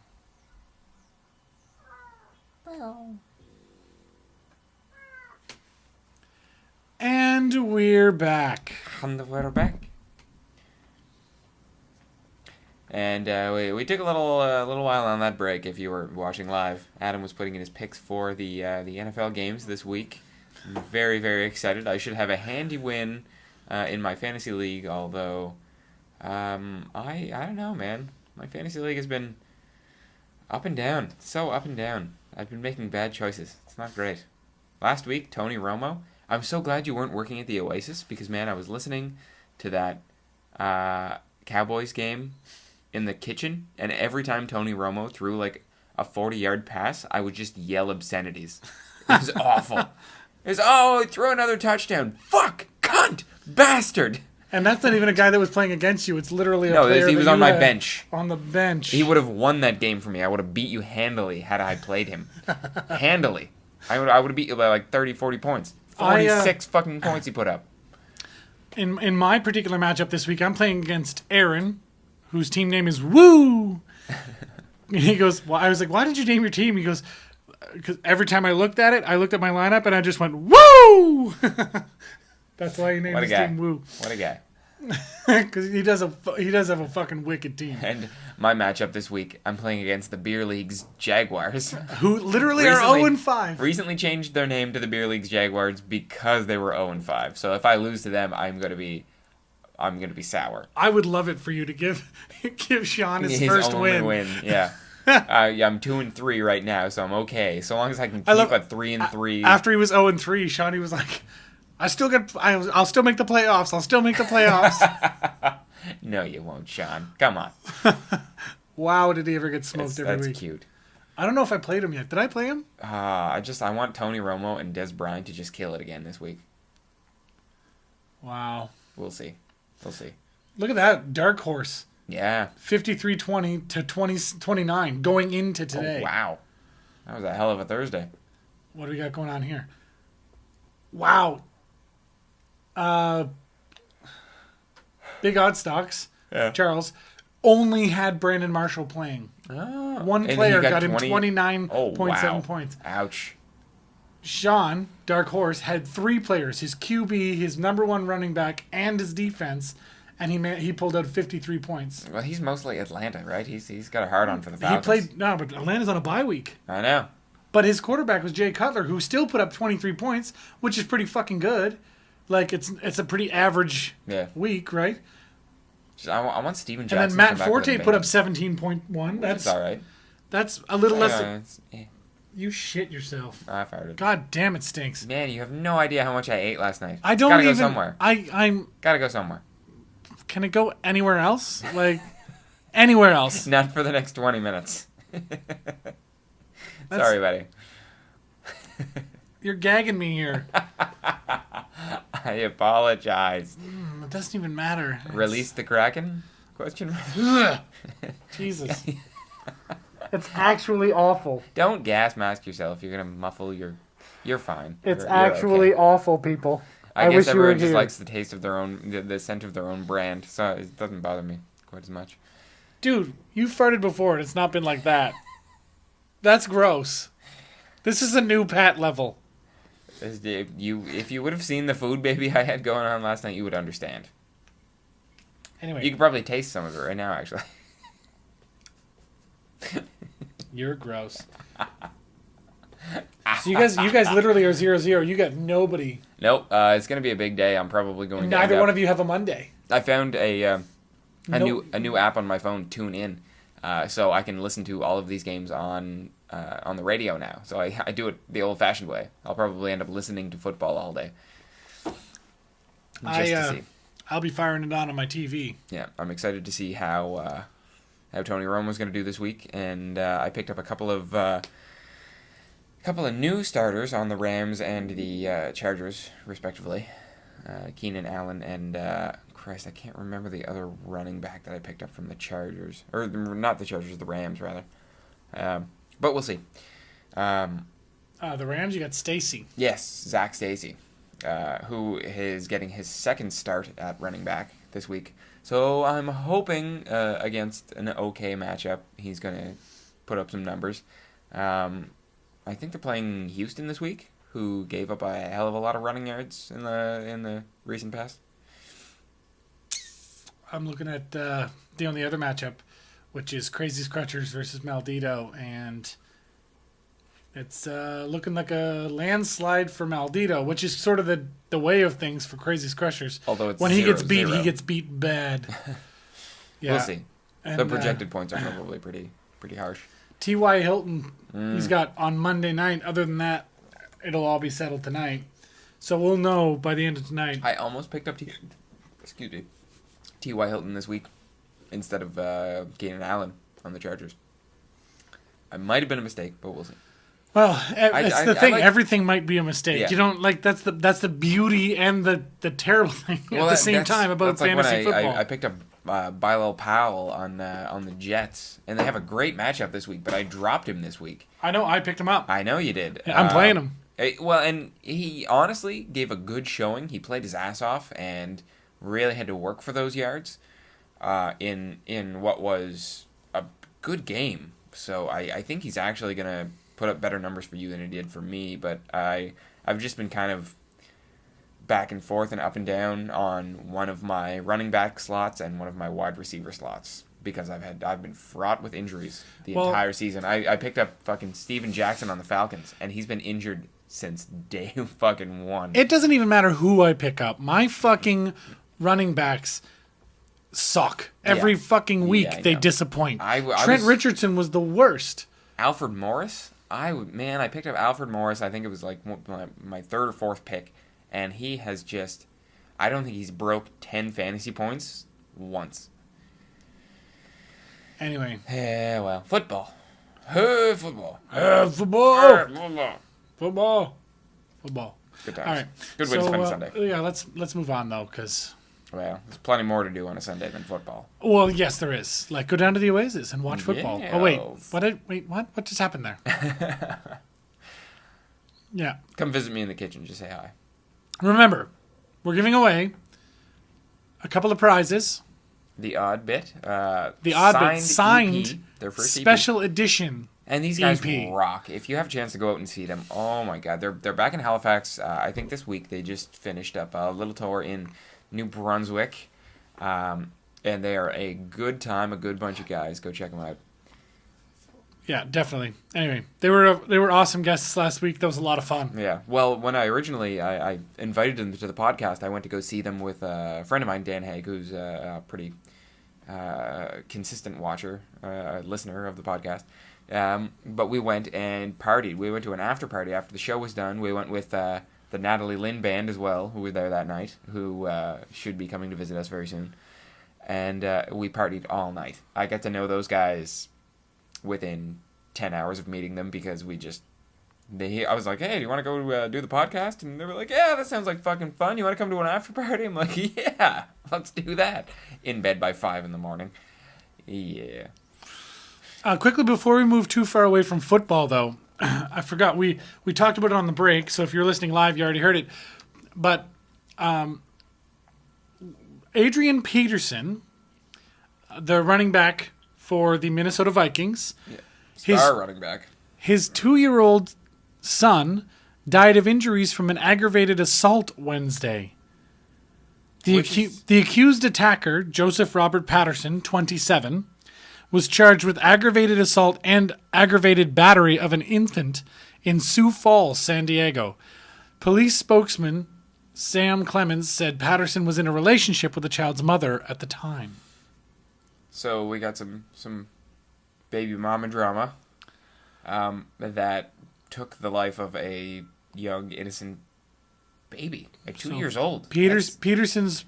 And we're back. And we're back. And we took a little while on that break. If you were watching live, Adam was putting in his picks for the NFL games this week. I'm very, very excited. I should have a handy win in my fantasy league. Although, I don't know, man. My fantasy league has been up and down, so up and down. I've been making bad choices. It's not great. Last week, Tony Romo. I'm so glad you weren't working at the Oasis because, man, I was listening to that Cowboys game in the kitchen, and every time Tony Romo threw like a 40-yard pass, I would just yell obscenities. It was awful. It was, throw another touchdown. Fuck, cunt, bastard. And that's not even a guy that was playing against you. It's literally a No, player he was that on you my had bench. On the bench. He would have won that game for me. I would have beat you handily had I played him. Handily. I would have beat you by like 30, 40 points. 46 fucking points he put up. In my particular matchup this week, I'm playing against Aaron, whose team name is Woo. And he goes, well, I was like, why did you name your team? He goes, because every time I looked at it, I looked at my lineup and I just went, Woo! That's why he named his team Woo. What a guy. Because he does have a fucking wicked team. And my matchup this week, I'm playing against the Beer League's Jaguars. Who literally are 0-5. Recently changed their name to the Beer League's Jaguars because they were 0-5. So if I lose to them, I'm gonna be sour. I would love it for you to give Sean his first only win. Yeah. I'm 2-3 right now, so I'm okay. So long as I can keep a 3-3. After he was 0-3, Shawnee was like, I'll still make the playoffs. I'll still make the playoffs. No, you won't, Sean. Come on. Wow, did he ever get smoked every week? That's cute. I don't know if I played him yet. Did I play him? I want Tony Romo and Des Bryant to just kill it again this week. Wow. We'll see. Look at that. Dark horse. Yeah. 53-20 to 20-29 going into today. Oh, wow. That was a hell of a Thursday. What do we got going on here? Wow. Big Odd Stocks, Charles, only had Brandon Marshall playing. Oh. One player got him 29.7 points. Ouch. Sean, Dark Horse, had 3 players, his QB, his number 1 running back, and his defense, and he pulled out 53 points. Well, he's mostly Atlanta, right? He's got a hard on for the Falcons. But Atlanta's on a bye week. I know. But his quarterback was Jay Cutler, who still put up 23 points, which is pretty fucking good. Like, it's a pretty average week, right? I want Steven Jackson. And then Matt Forte put up 17.1. That's all right. That's a little less. You shit yourself. I farted. God damn, it stinks. Man, you have no idea how much I ate last night. I don't Gotta even. Go somewhere. I'm. Gotta go somewhere. Can it go anywhere else? Like, anywhere else? Not for the next 20 minutes. Sorry, buddy. You're gagging me here. I apologize. It doesn't even matter. Release the Kraken? Question. Jesus. It's actually awful. Don't gas mask yourself. You're gonna muffle your. You're fine. It's you're actually okay. awful, people. I guess wish you were everyone just here. likes the taste of their own, the scent of their own brand, so it doesn't bother me quite as much. Dude, you farted before and it's not been like that. That's gross. This is a new Pat level. If you would have seen the food baby I had going on last night, you would understand. Anyway, you could probably taste some of it right now, actually. You're gross. So you guys literally are 0-0. You got nobody. Nope. It's gonna be a big day. I'm probably going. And to neither one of you have a Monday. I found a Nope. new app on my phone, Tune In, so I can listen to all of these games on the radio now. So I do it the old-fashioned way. I'll probably end up listening to football all day. Just to see. I'll be firing it on my TV. Yeah, I'm excited to see how Tony Romo's going to do this week, and I picked up a couple of new starters on the Rams and the Chargers, respectively. Keenan Allen and Christ, I can't remember the other running back that I picked up from the Chargers, or not the Chargers, the Rams rather. But we'll see. The Rams, you got Stacy. Yes, Zach Stacy, who is getting his second start at running back this week. So I'm hoping against an okay matchup, he's going to put up some numbers. I think they're playing Houston this week, who gave up a hell of a lot of running yards in the recent past. I'm looking at the only other matchup, which is Crazy Scratchers versus Maldito, and it's looking like a landslide for Maldito, which is sort of the way of things for Crazy Scratchers. Although it's when he gets beat, 0-0. he gets beat bad. Yeah. We'll see. And, the projected points are probably pretty harsh. T.Y. Hilton, he's got on Monday night. Other than that, it'll all be settled tonight. So we'll know by the end of tonight. I almost picked up T.Y. Hilton this week instead of Keenan Allen on the Chargers. I might have been a mistake, but we'll see. Well, it's the thing. like, everything might be a mistake. Yeah. You don't like that's the beauty and the terrible thing at the same time about fantasy football. I picked up Bilal Powell on the Jets, and they have a great matchup this week. But I dropped him this week. I know. I picked him up. I know you did. I'm playing him. Well, and he honestly gave a good showing. He played his ass off and really had to work for those yards in what was a good game. So I think he's actually gonna put up better numbers for you than he did for me. But I've just been kind of back and forth and up and down on one of my running back slots and one of my wide receiver slots because I've been fraught with injuries the entire season. I picked up fucking Steven Jackson on the Falcons, and he's been injured since day fucking one. It doesn't even matter who I pick up. My fucking running backs suck. Every fucking week they disappoint. Trent Richardson was the worst. Alfred Morris? I picked up Alfred Morris. I think it was like my third or fourth pick, and he has just, I don't think he's broke 10 fantasy points once. Anyway. Yeah, well, football. Football. Football. Good times. All right. Good way to spend a Sunday. Yeah, let's move on though, because. Well, there's plenty more to do on a Sunday than football. Well, yes, there is. Like, go down to the Oasis and watch football. Yeah. Oh wait, what? What just happened there? Yeah. Come visit me in the kitchen. Just say hi. Remember, we're giving away a couple of prizes. The Odd Bit. Signed EP, their first special EP. edition. And these guys EP. rock. If you have a chance to go out and see them, oh my god, they're back in Halifax. I think this week they just finished up a little tour in New Brunswick, and they are a good time, a good bunch of guys. Go check them out. Yeah, definitely. Anyway, they were awesome guests last week. That was a lot of fun. Yeah. Well, when I originally I invited them to the podcast, I went to go see them with a friend of mine, Dan Haig, who's a pretty consistent watcher, listener of the podcast. But we went and partied. We went to an after party after the show was done. We went with the Natalie Lynn band as well, who were there that night, who should be coming to visit us very soon. And we partied all night. I got to know those guys within 10 hours of meeting them because I was like, hey, do you want to go do the podcast? And they were like, yeah, that sounds like fucking fun. You want to come to an after party? I'm like, yeah, let's do that. In bed by 5 a.m. Yeah. Quickly, before we move too far away from football, though, I forgot. We talked about it on the break, so if you're listening live, you already heard it. But Adrian Peterson, the running back for the Minnesota Vikings, Star running back. His 2-year-old son died of injuries from an aggravated assault Wednesday. The accused attacker, Joseph Robert Patterson, 27, was charged with aggravated assault and aggravated battery of an infant in Sioux Falls, San Diego. Police spokesman Sam Clemens said Patterson was in a relationship with the child's mother at the time. So we got some baby mama drama that took the life of a young innocent baby, like 2 years old. Peterson's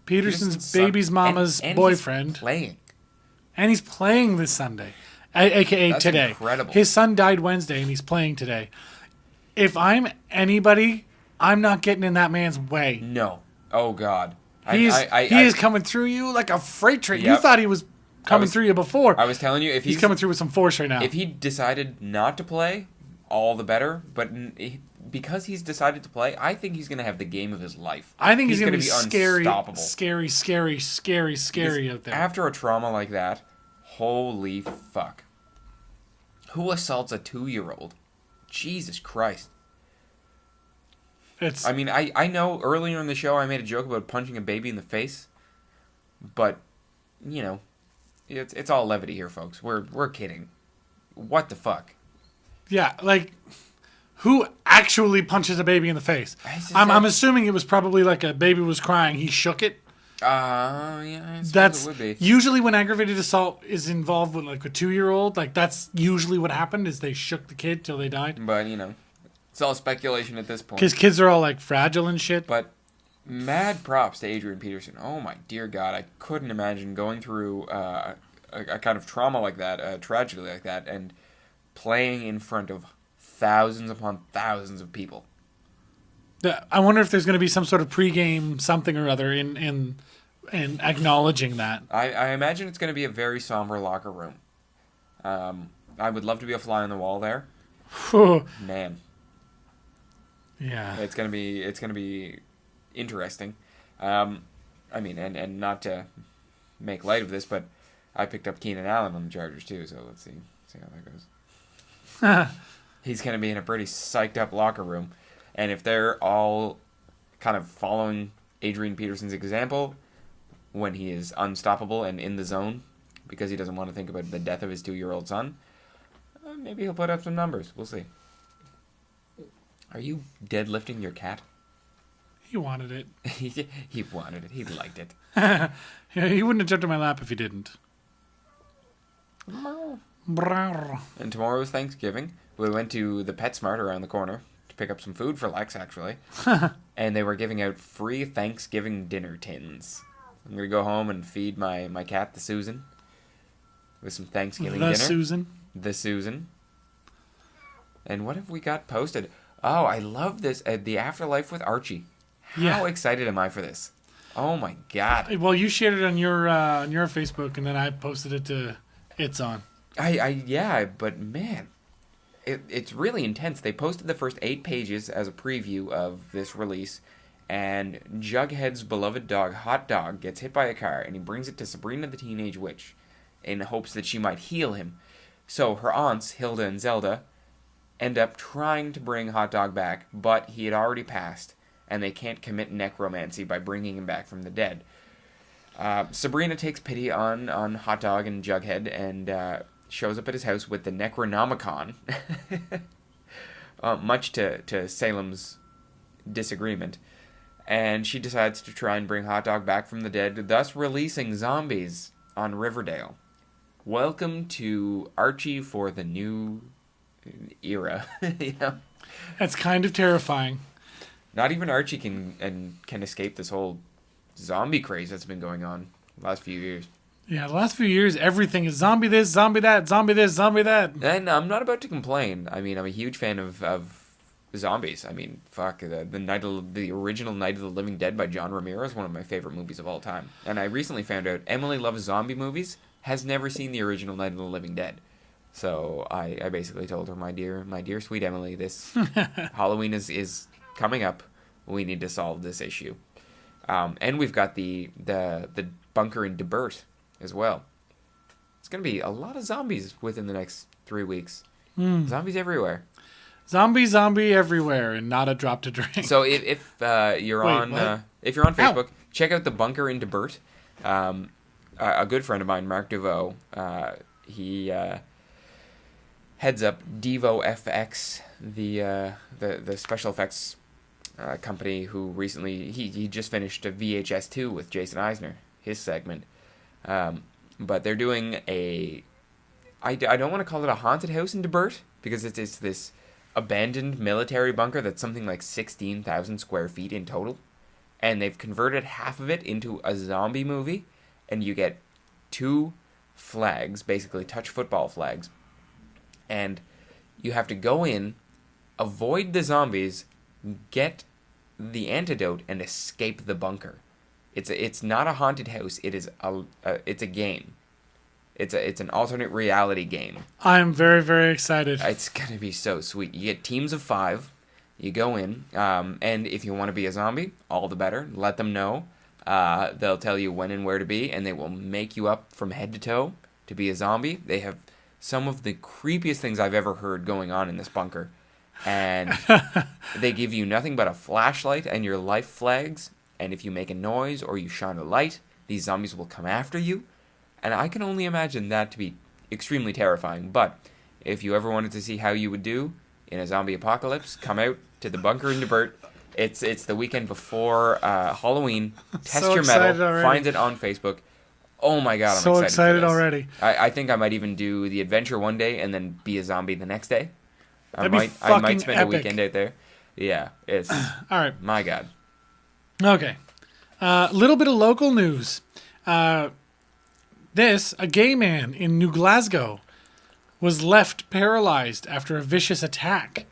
baby's mama's and boyfriend. He's playing. And he's playing this Sunday, a.k.a. That's today. Incredible. His son died Wednesday, and he's playing today. If I'm anybody, I'm not getting in that man's way. No. Oh, God. He is coming through you like a freight train. Yep. You thought he was coming through you before. I was telling you, if he's coming through with some force right now. If he decided not to play, all the better. But because he's decided to play, I think he's going to have the game of his life. I think he's going to be unstoppable. scary out there. After a trauma like that, holy fuck. Who assaults a 2-year-old? Jesus Christ. It's I mean, I know earlier in the show I made a joke about punching a baby in the face, but, you know, it's all levity here, folks. We're kidding. What the fuck? yeah, like who actually punches a baby in the face? I'm assuming it was probably like a baby was crying. He shook it. Yeah, I suppose That's it would be. usually when aggravated assault is involved with like a 2-year-old. Like that's usually what happened is they shook the kid till they died. But, you know, it's all speculation at this point. Because kids are all like fragile and shit. But mad props to Adrian Peterson. Oh my dear God, I couldn't imagine going through a kind of trauma like that, a tragedy like that, and playing in front of thousands upon thousands of people. I wonder if there's going to be some sort of pregame something or other in acknowledging that. I imagine it's going to be a very somber locker room. I would love to be a fly on the wall there. Man, Yeah. it's gonna be interesting. I mean, and not to make light of this, but I picked up Keenan Allen on the Chargers too. So let's see how that goes. He's gonna be in a pretty psyched up locker room, and if they're all kind of following Adrian Peterson's example, when he is unstoppable and in the zone because he doesn't want to think about the death of his 2-year-old son, maybe he'll put up some numbers. We'll see. Are you deadlifting your cat? He wanted it. He wanted it. He liked it. Yeah, he wouldn't have jumped in my lap if he didn't. Brrr. And tomorrow is Thanksgiving. We went to the PetSmart around the corner to pick up some food for Lex, actually. And they were giving out free Thanksgiving dinner tins. I'm going to go home and feed my cat, the Susan, with some Thanksgiving dinner. The Susan. And what have we got posted? Oh, I love this. The Afterlife with Archie. How excited am I for this? Oh, my God. Well, you shared it on your Facebook, and then I posted it to It's On. Yeah, but man, it's really intense. They posted the first 8 pages as a preview of this release, and Jughead's beloved dog, Hot Dog, gets hit by a car, and he brings it to Sabrina the Teenage Witch in hopes that she might heal him. So her aunts, Hilda and Zelda, end up trying to bring Hot Dog back, but he had already passed, and they can't commit necromancy by bringing him back from the dead. Sabrina takes pity on Hot Dog and Jughead and shows up at his house with the Necronomicon, much to Salem's disagreement. And she decides to try and bring Hot Dog back from the dead, thus releasing zombies on Riverdale. Welcome to Archie for the new era. You know? That's kind of terrifying. Not even Archie can escape this whole zombie craze that's been going on the last few years. Yeah, the last few years, everything is zombie this, zombie that, zombie this, zombie that. And I'm not about to complain. I mean, I'm a huge fan of zombies. I mean, fuck, the original Night of the Living Dead by John Romero is one of my favorite movies of all time. And I recently found out Emily loves zombie movies, has never seen the original Night of the Living Dead. So I basically told her, my dear sweet Emily, this Halloween is coming up. We need to solve this issue. And we've got the bunker in Debert as well. It's going to be a lot of zombies within the next 3 weeks. Zombies everywhere. Zombie everywhere, and not a drop to drink. So if you're on Facebook, check out the bunker in Debert. A good friend of mine, Mark Deveau, he heads up Devo FX, the special effects company who recently he just finished a VHS 2 with Jason Eisner, his segment. But they're doing I don't want to call it a haunted house in Debert because it's this abandoned military bunker that's something like 16,000 square feet in total, and they've converted half of it into a zombie movie, and you get 2 flags, basically touch football flags, and you have to go in, avoid the zombies, get the antidote, and escape the bunker. It's not a haunted house. It's a game. It's an alternate reality game. I'm very, very excited. It's gonna be so sweet. You get teams of 5. You go in, and if you want to be a zombie, all the better. Let them know. They'll tell you when and where to be, and they will make you up from head to toe to be a zombie. They have some of the creepiest things I've ever heard going on in this bunker. and they give you nothing but a flashlight and your life flags, and if you make a noise or you shine a light, these zombies will come after you, and I can only imagine that to be extremely terrifying. But if you ever wanted to see how you would do in a zombie apocalypse, come out to the bunker in DeBert. It's the weekend before Halloween. Test So your metal. excited already. Find it on Facebook. Oh my god, I'm So excited excited for this. already. I think I might even do the adventure one day and then be a zombie the next day. That'd be I fucking might spend epic. a weekend out there. Yeah, it's All right. my god. Okay. Little bit of local news. A gay man in New Glasgow was left paralyzed after a vicious attack.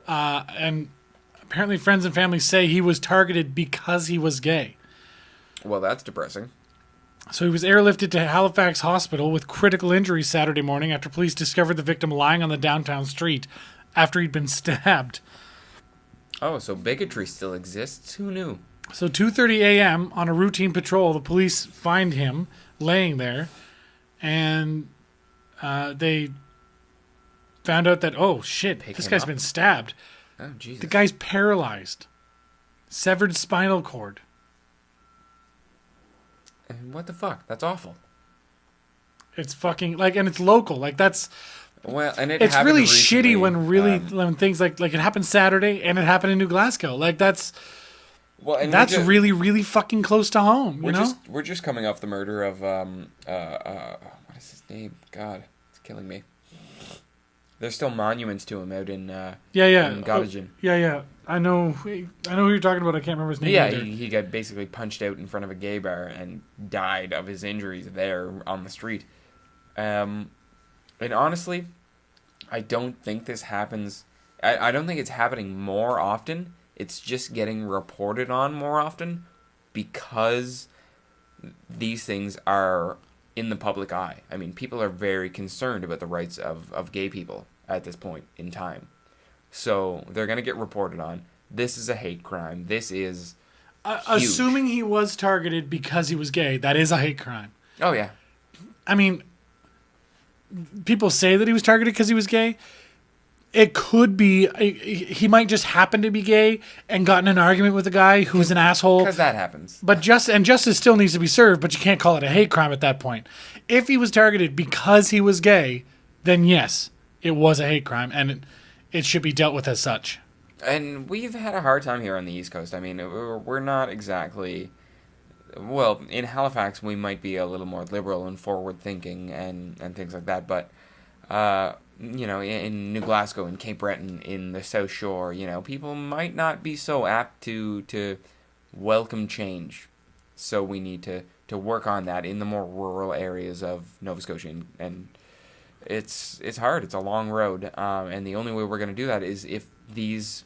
And apparently friends and family say he was targeted because he was gay. Well, that's depressing. So he was airlifted to Halifax Hospital with critical injuries Saturday morning after police discovered the victim lying on the downtown street after he'd been stabbed. Oh, so bigotry still exists? Who knew? So 2:30 a.m. on a routine patrol, the police find him laying there, and they found out that, oh shit, Pick this him guy's up. been stabbed. Oh, Jesus. The guy's paralyzed. Severed spinal cord. And what the fuck? That's awful. It's fucking, like, and it's local. Like, that's, Well, and it's happened really recently, shitty when things like it happened Saturday and it happened in New Glasgow. Like, that's we're really, really fucking close to home, you know? we're just coming off the murder of what is his name? God, it's killing me. There's still monuments to him out in in Gottingen. Yeah. I know who you're talking about. I can't remember his name. Yeah, either. he got basically punched out in front of a gay bar and died of his injuries there on the street. And honestly, I don't think this happens. I don't think it's happening more often. It's just getting reported on more often because these things are in the public eye. I mean, people are very concerned about the rights of gay people at this point in time. So they're going to get reported on. This is a hate crime. This is huge. Assuming he was targeted because he was gay, that is a hate crime. Oh, yeah. I mean, people say that he was targeted because he was gay. It could be he might just happen to be gay and got in an argument with a guy who was an asshole. Because that happens. But justice still needs to be served, but you can't call it a hate crime at that point. If he was targeted because he was gay, then yes, it was a hate crime, and it should be dealt with as such. And we've had a hard time here on the East Coast. I mean, we're not exactly... Well, in Halifax, we might be a little more liberal and forward-thinking and things like that, but... you know, in New Glasgow, in Cape Breton, in the South Shore, you know, people might not be so apt to welcome change. So we need to work on that in the more rural areas of Nova Scotia. And it's hard. It's a long road. And the only way we're going to do that is if these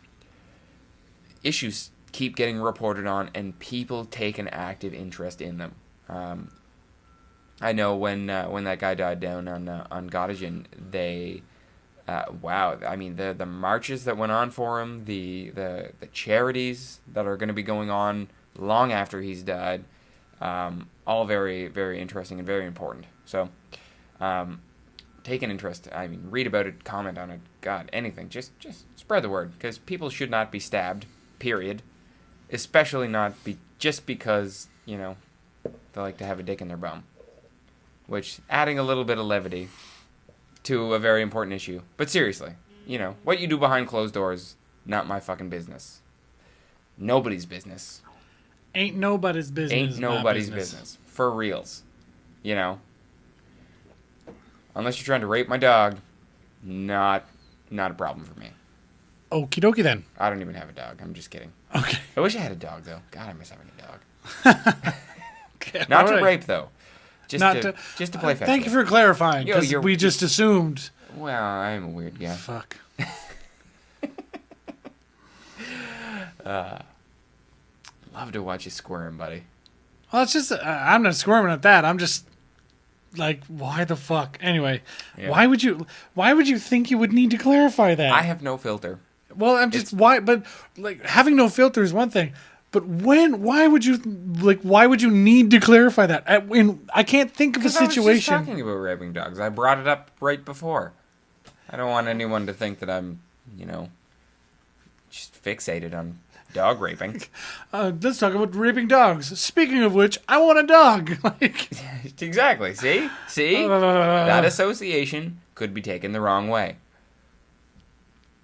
issues keep getting reported on and people take an active interest in them. I know when that guy died down on Gottingen, they, wow, I mean the marches that went on for him, the charities that are going to be going on long after he's died, all very, very interesting and very important. So, take an interest. I mean, read about it, comment on it, God, anything. Just spread the word, because people should not be stabbed. Period. Especially not just because, you know, they like to have a dick in their bum. Which, adding a little bit of levity to a very important issue. But seriously, you know, what you do behind closed doors, not my fucking business. Nobody's business. Ain't nobody's business. Ain't nobody's business. For reals. You know? Unless you're trying to rape my dog, not a problem for me. Okie dokie then. I don't even have a dog. I'm just kidding. Okay. I wish I had a dog, though. God, I miss having a dog. Okay, Not all to right. rape, though. Just to play fetch. Thank you for clarifying, Yo, because we just assumed. Well, I'm a weird guy. Fuck. Love to watch you squirm, buddy. Well, it's just, I'm not squirming at that. I'm just like, why the fuck? Anyway, Yeah. why would you think you would need to clarify that? I have no filter. Well, I'm just, why, but like having no filter is one thing. But why would you need to clarify that? I can't think of a I was situation. just talking about raping dogs. I brought it up right before. I don't want anyone to think that I'm, you know, just fixated on dog raping. Let's talk about raping dogs. Speaking of which, I want a dog. Like, Exactly. See? That association could be taken the wrong way.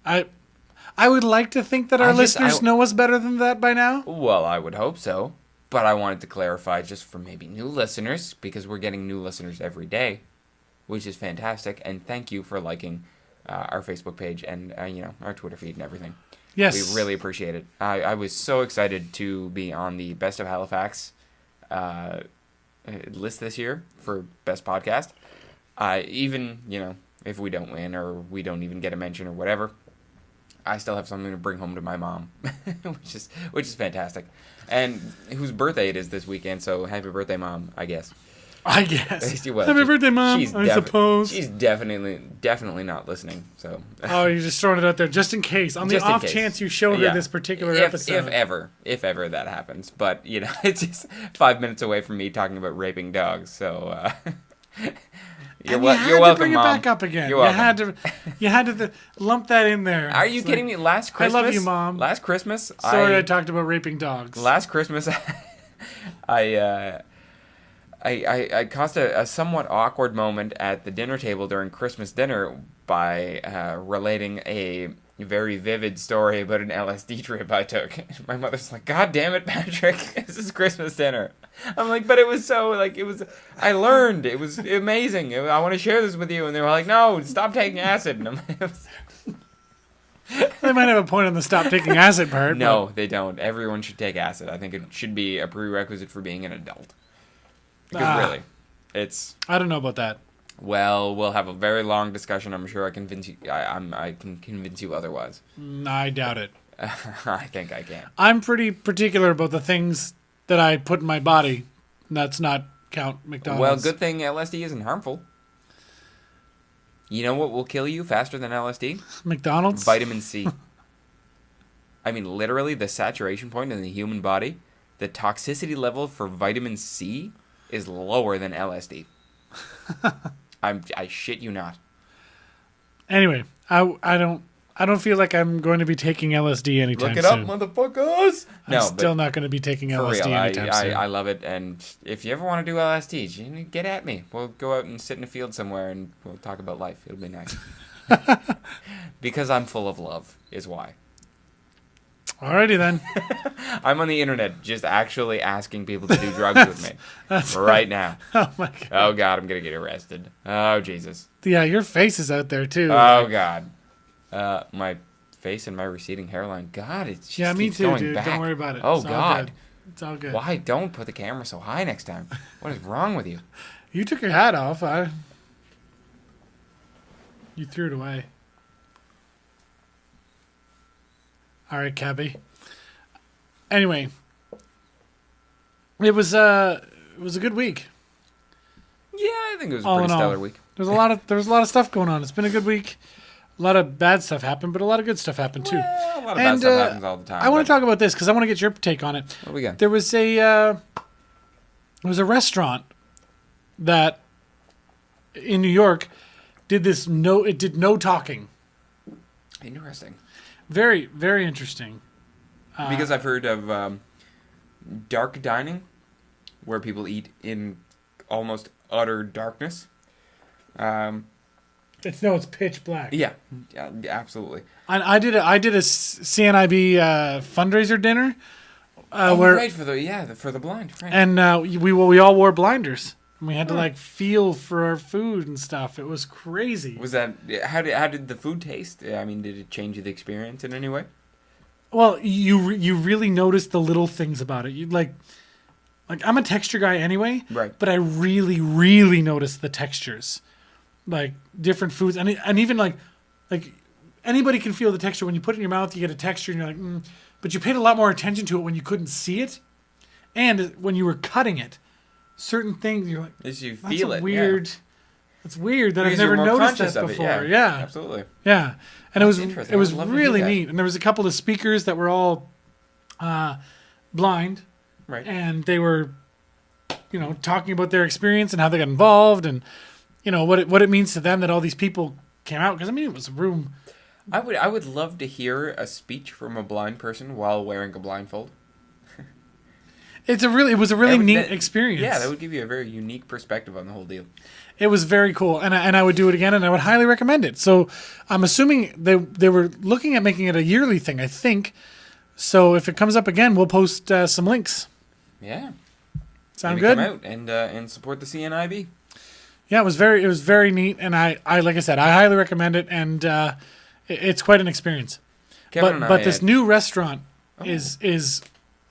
I would like to think that our listeners know us better than that by now. Well, I would hope so. But I wanted to clarify just for maybe new listeners, because we're getting new listeners every day, which is fantastic. And thank you for liking our Facebook page and our Twitter feed and everything. Yes. We really appreciate it. I was so excited to be on the Best of Halifax list this year for Best Podcast. Even, if we don't win or we don't even get a mention or whatever, I still have something to bring home to my mom, which is fantastic. And whose birthday it is this weekend, so happy birthday, Mom, I guess. Well, happy birthday, Mom, I suppose. She's definitely not listening, so. Oh, you're just throwing it out there just in case. On the off chance you show her this particular episode. If ever that happens. But, it's just 5 minutes away from me talking about raping dogs, so. You're welcome, to bring Mom. It back up again. You're welcome. You had to lump that in there. Are you kidding me? Last Christmas, I love you, Mom. Last Christmas, sorry I talked about raping dogs. Last Christmas, I caused a somewhat awkward moment at the dinner table during Christmas dinner by relating a very vivid story about an LSD trip I took. My mother's like, "God damn it, Patrick, this is Christmas dinner." I'm like, but it was so, I learned. It was amazing. I want to share this with you. And they were like, "No, stop taking acid." And They might have a point on the stop taking acid part. No, they don't. Everyone should take acid. I think it should be a prerequisite for being an adult. Because really, it's... I don't know about that. Well, we'll have a very long discussion. I'm sure I can convince you otherwise. I doubt it. I think I can. I'm pretty particular about the things that I put in my body. That's not count McDonald's. Well, good thing LSD isn't harmful. You know what will kill you faster than LSD? McDonald's? Vitamin C. I mean, literally, the saturation point in the human body, the toxicity level for vitamin C is lower than LSD. I shit you not. Anyway, I don't feel like I'm going to be taking LSD anytime soon. Look it up, motherfuckers. I'm still not going to be taking LSD anytime soon. I love it, and if you ever want to do LSD, get at me. We'll go out and sit in a field somewhere, and we'll talk about life. It'll be nice. Because I'm full of love, is why. Alrighty then. I'm on the internet just actually asking people to do drugs with me right now. Oh my god. Oh god, I'm gonna get arrested. Oh Jesus. Yeah, your face is out there too. Oh god. My face and my receding hairline. God, it just me keeps too, going dude. back. Don't worry about it. Oh It's all god. good. It's all good. Why don't put the camera so high next time? What is wrong with you? You took your hat off. You threw it away. All right, Cabby. Anyway, it was a good week. Yeah, I think it was a All pretty in all, stellar week. There was a lot of stuff going on. It's been a good week. A lot of bad stuff happened, but a lot of good stuff happened too. Well, a lot of bad stuff happens all the time. I want to talk about this because I want to get your take on it. What we got? There was a restaurant that in New York did no talking. Interesting. Very, very interesting. Because I've heard of dark dining, where people eat in almost utter darkness. It's pitch black. Yeah, absolutely. I did a CNIB fundraiser dinner. Right, for the blind, right. And we all wore blinders. And we had to feel for our food and stuff. It was crazy. Was that how did the food taste? I mean, did it change the experience in any way? Well, you really notice the little things about it. You like I'm a texture guy anyway, right? But I really, really notice the textures, like different foods, and even like anybody can feel the texture when you put it in your mouth. You get a texture, and you're like, but you paid a lot more attention to it when you couldn't see it, and when you were cutting it. Certain things you're like, as you feel it, weird. Yeah. It's weird that because I've never noticed that of before. It, yeah, absolutely. Yeah, and That's it was really neat. And there was a couple of speakers that were all blind, right? And they were, talking about their experience and how they got involved, and what it means to them that all these people came out. Because I mean, it was a room. I would love to hear a speech from a blind person while wearing a blindfold. It was a really neat experience. Yeah, that would give you a very unique perspective on the whole deal. It was very cool, and I would do it again, and I would highly recommend it. So I'm assuming they were looking at making it a yearly thing, I think. So if it comes up again, we'll post some links. Yeah. Sound Maybe good? Come out and support the CNIB. Yeah, it was very neat, and I like I said, I highly recommend it, and it's quite an experience. Kevin But this new restaurant is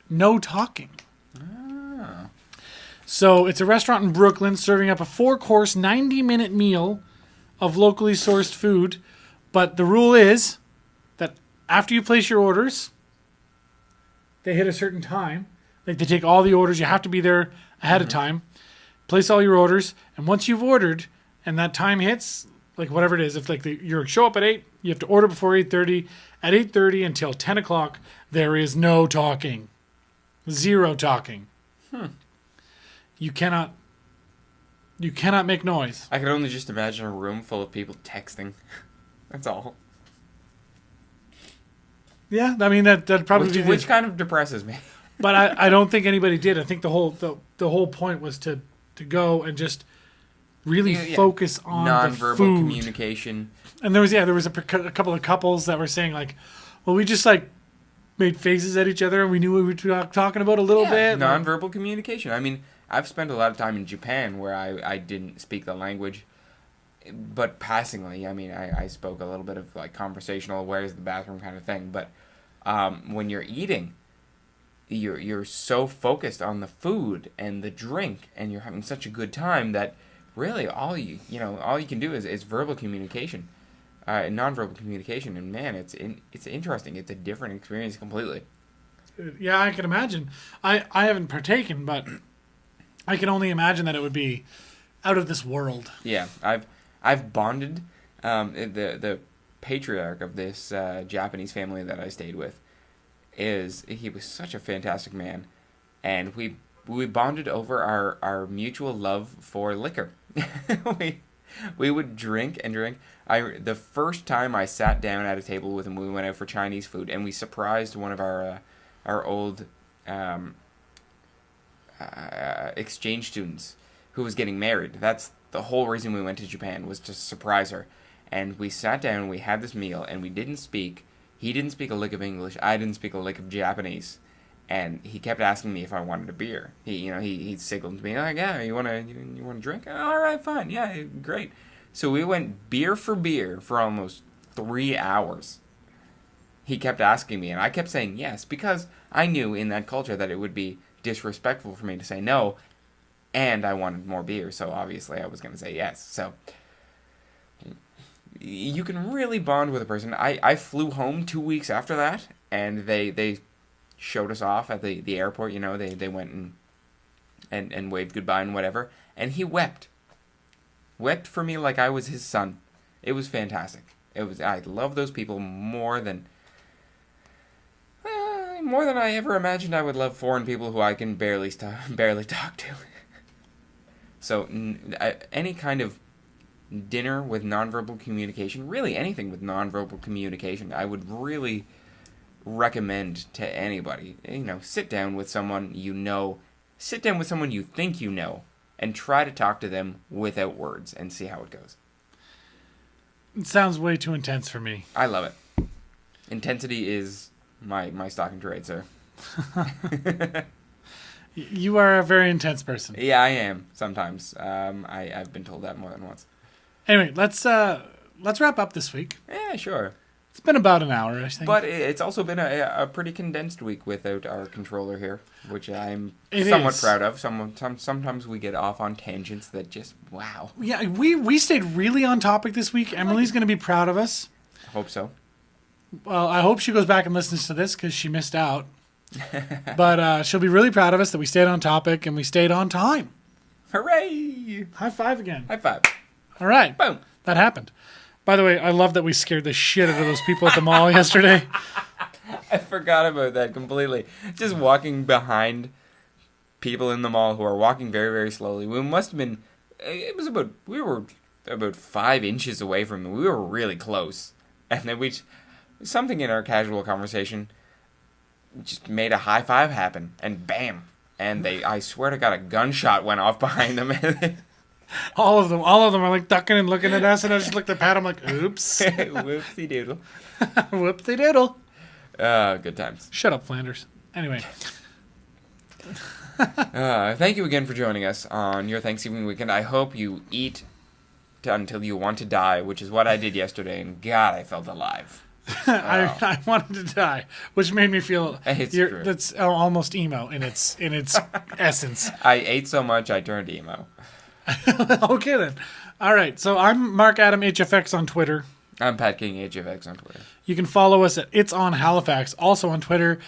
no talking. So it's a restaurant in Brooklyn serving up a 4-course, 90-minute meal of locally sourced food. But the rule is that after you place your orders, they hit a certain time. Like they take all the orders. You have to be there ahead of time. Place all your orders. And once you've ordered and that time hits, like whatever it is, if like you show up at 8, you have to order before 8:30. At 8:30 until 10 o'clock, there is no talking. 0 talking. You cannot make noise. I can only just imagine a room full of people texting. That's all. Yeah, I mean that'd probably be which kind of depresses me. But I don't think anybody did. I think the whole point was to go and just really focus on nonverbal the food. communication. And there was a couple of couples that were saying like, well, we just like made faces at each other and we knew what we were talking about a little bit. Nonverbal communication. I mean, I've spent a lot of time in Japan where I didn't speak the language, but passingly. I mean, I spoke a little bit of like conversational, where's the bathroom kind of thing. But when you're eating, you're so focused on the food and the drink, and you're having such a good time that really all you can do is verbal communication, nonverbal communication. And man, it's interesting. It's a different experience completely. Yeah, I can imagine. I haven't partaken, but I can only imagine that it would be out of this world. Yeah, I've bonded. The patriarch of this Japanese family that I stayed with he was such a fantastic man, and we bonded over our mutual love for liquor. we would drink and drink. The first time I sat down at a table with him, we went out for Chinese food, and we surprised one of our old exchange students who was getting married. That's the whole reason we went to Japan, was to surprise her. And we sat down, we had this meal, and we didn't speak. He didn't speak a lick of English. I didn't speak a lick of Japanese. And he kept asking me if I wanted a beer. He signaled to me like, yeah, you want to drink? All right, fine. Yeah, great. So we went beer for almost 3 hours. He kept asking me, and I kept saying yes, because I knew in that culture that it would be disrespectful for me to say no, and I wanted more beer, so obviously I was going to say yes. So you can really bond with a person. I flew home 2 weeks after that, and they showed us off at the airport. They went and waved goodbye and whatever, and he wept for me like I was his son. It was fantastic. I love those people more than I ever imagined I would love foreign people who I can barely talk to. So any kind of dinner with nonverbal communication, really anything with nonverbal communication, I would really recommend to anybody. Sit down with someone sit down with someone you think you know, and try to talk to them without words and see how it goes. It sounds way too intense for me. I love it. Intensity is my stock and trade, sir. You are a very intense person. Yeah, I am sometimes. I've been told that more than once. Anyway, let's wrap up this week. Yeah, sure. It's been about an hour, I think. But it's also been a pretty condensed week without our controller here, which I'm proud of. Sometimes we get off on tangents that just, wow. Yeah, we stayed really on topic this week. Emily's going to be proud of us. I hope so. Well, I hope she goes back and listens to this because she missed out. But she'll be really proud of us that we stayed on topic and we stayed on time. Hooray! High five again. High five. All right. Boom. That happened. By the way, I love that we scared the shit out of those people at the mall yesterday. I forgot about that completely. Just walking behind people in the mall who are walking very, very slowly. We must have been... we were about 5 inches away from them. We were really close. And then something in our casual conversation just made a high five happen, and bam. And I swear to God, a gunshot went off behind them. All of them are like ducking and looking at us, and I just looked at Pat. I'm like, oops. Whoopsie doodle. Whoopsie doodle. Good times. Shut up, Flanders. Anyway. Thank you again for joining us on your Thanksgiving weekend. I hope you eat until you want to die, which is what I did yesterday, and God, I felt alive. I wanted to die, which made me feel It's true. that's almost emo in its essence. I ate so much I turned emo. Okay then. All right. So I'm Mark Adam HFX on Twitter. I'm Pat King HFX on Twitter. You can follow us at It's on Halifax, also on Twitter.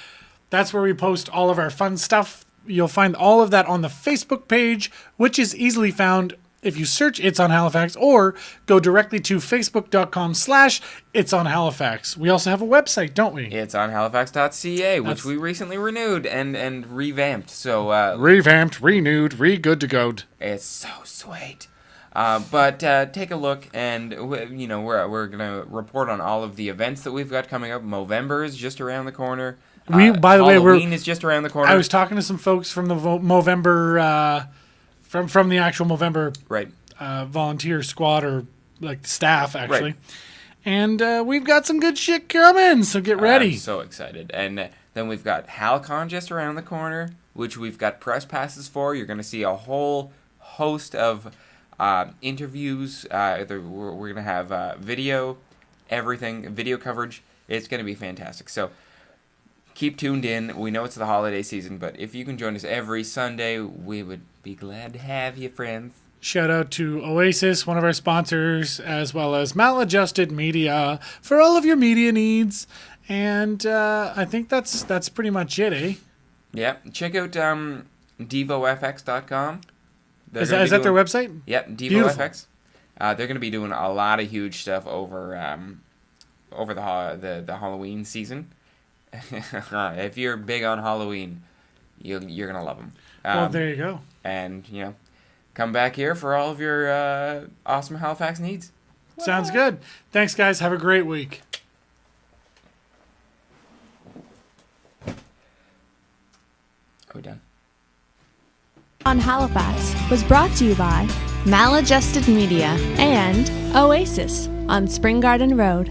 That's where we post all of our fun stuff. You'll find all of that on the Facebook page, which is easily found if you search It's on Halifax, or go directly to facebook.com/It's on Halifax. We also have a website, don't we? It's on halifax.ca, which we recently renewed and revamped. So revamped, renewed, good to go. it's so sweet. But take a look, and we're gonna report on all of the events that we've got coming up. Movember is just around the corner. By the way, Halloween is just around the corner. I was talking to some folks from the Movember, from the actual Movember right. Volunteer squad, or like staff actually, Right. and we've got some good shit coming. So get ready. I'm so excited. And then we've got HalCon just around the corner, which we've got press passes for. You're going to see a whole host of interviews. We're going to have video, everything, video coverage. It's going to be fantastic. So keep tuned in. We know it's the holiday season, but if you can join us every Sunday, we would be glad to have you, friends. Shout out to Oasis, one of our sponsors, as well as Maladjusted Media for all of your media needs. And I think that's pretty much it, eh? Yeah. Check out DevoFX.com. Is that their website? Yep, DevoFX. They're going to be doing a lot of huge stuff over the Halloween season. If you're big on Halloween, you're going to love them. Well, there you go. And, come back here for all of your awesome Halifax needs. Sounds good. Thanks, guys. Have a great week. Are we done? On Halifax was brought to you by Maladjusted Media and Oasis on Spring Garden Road.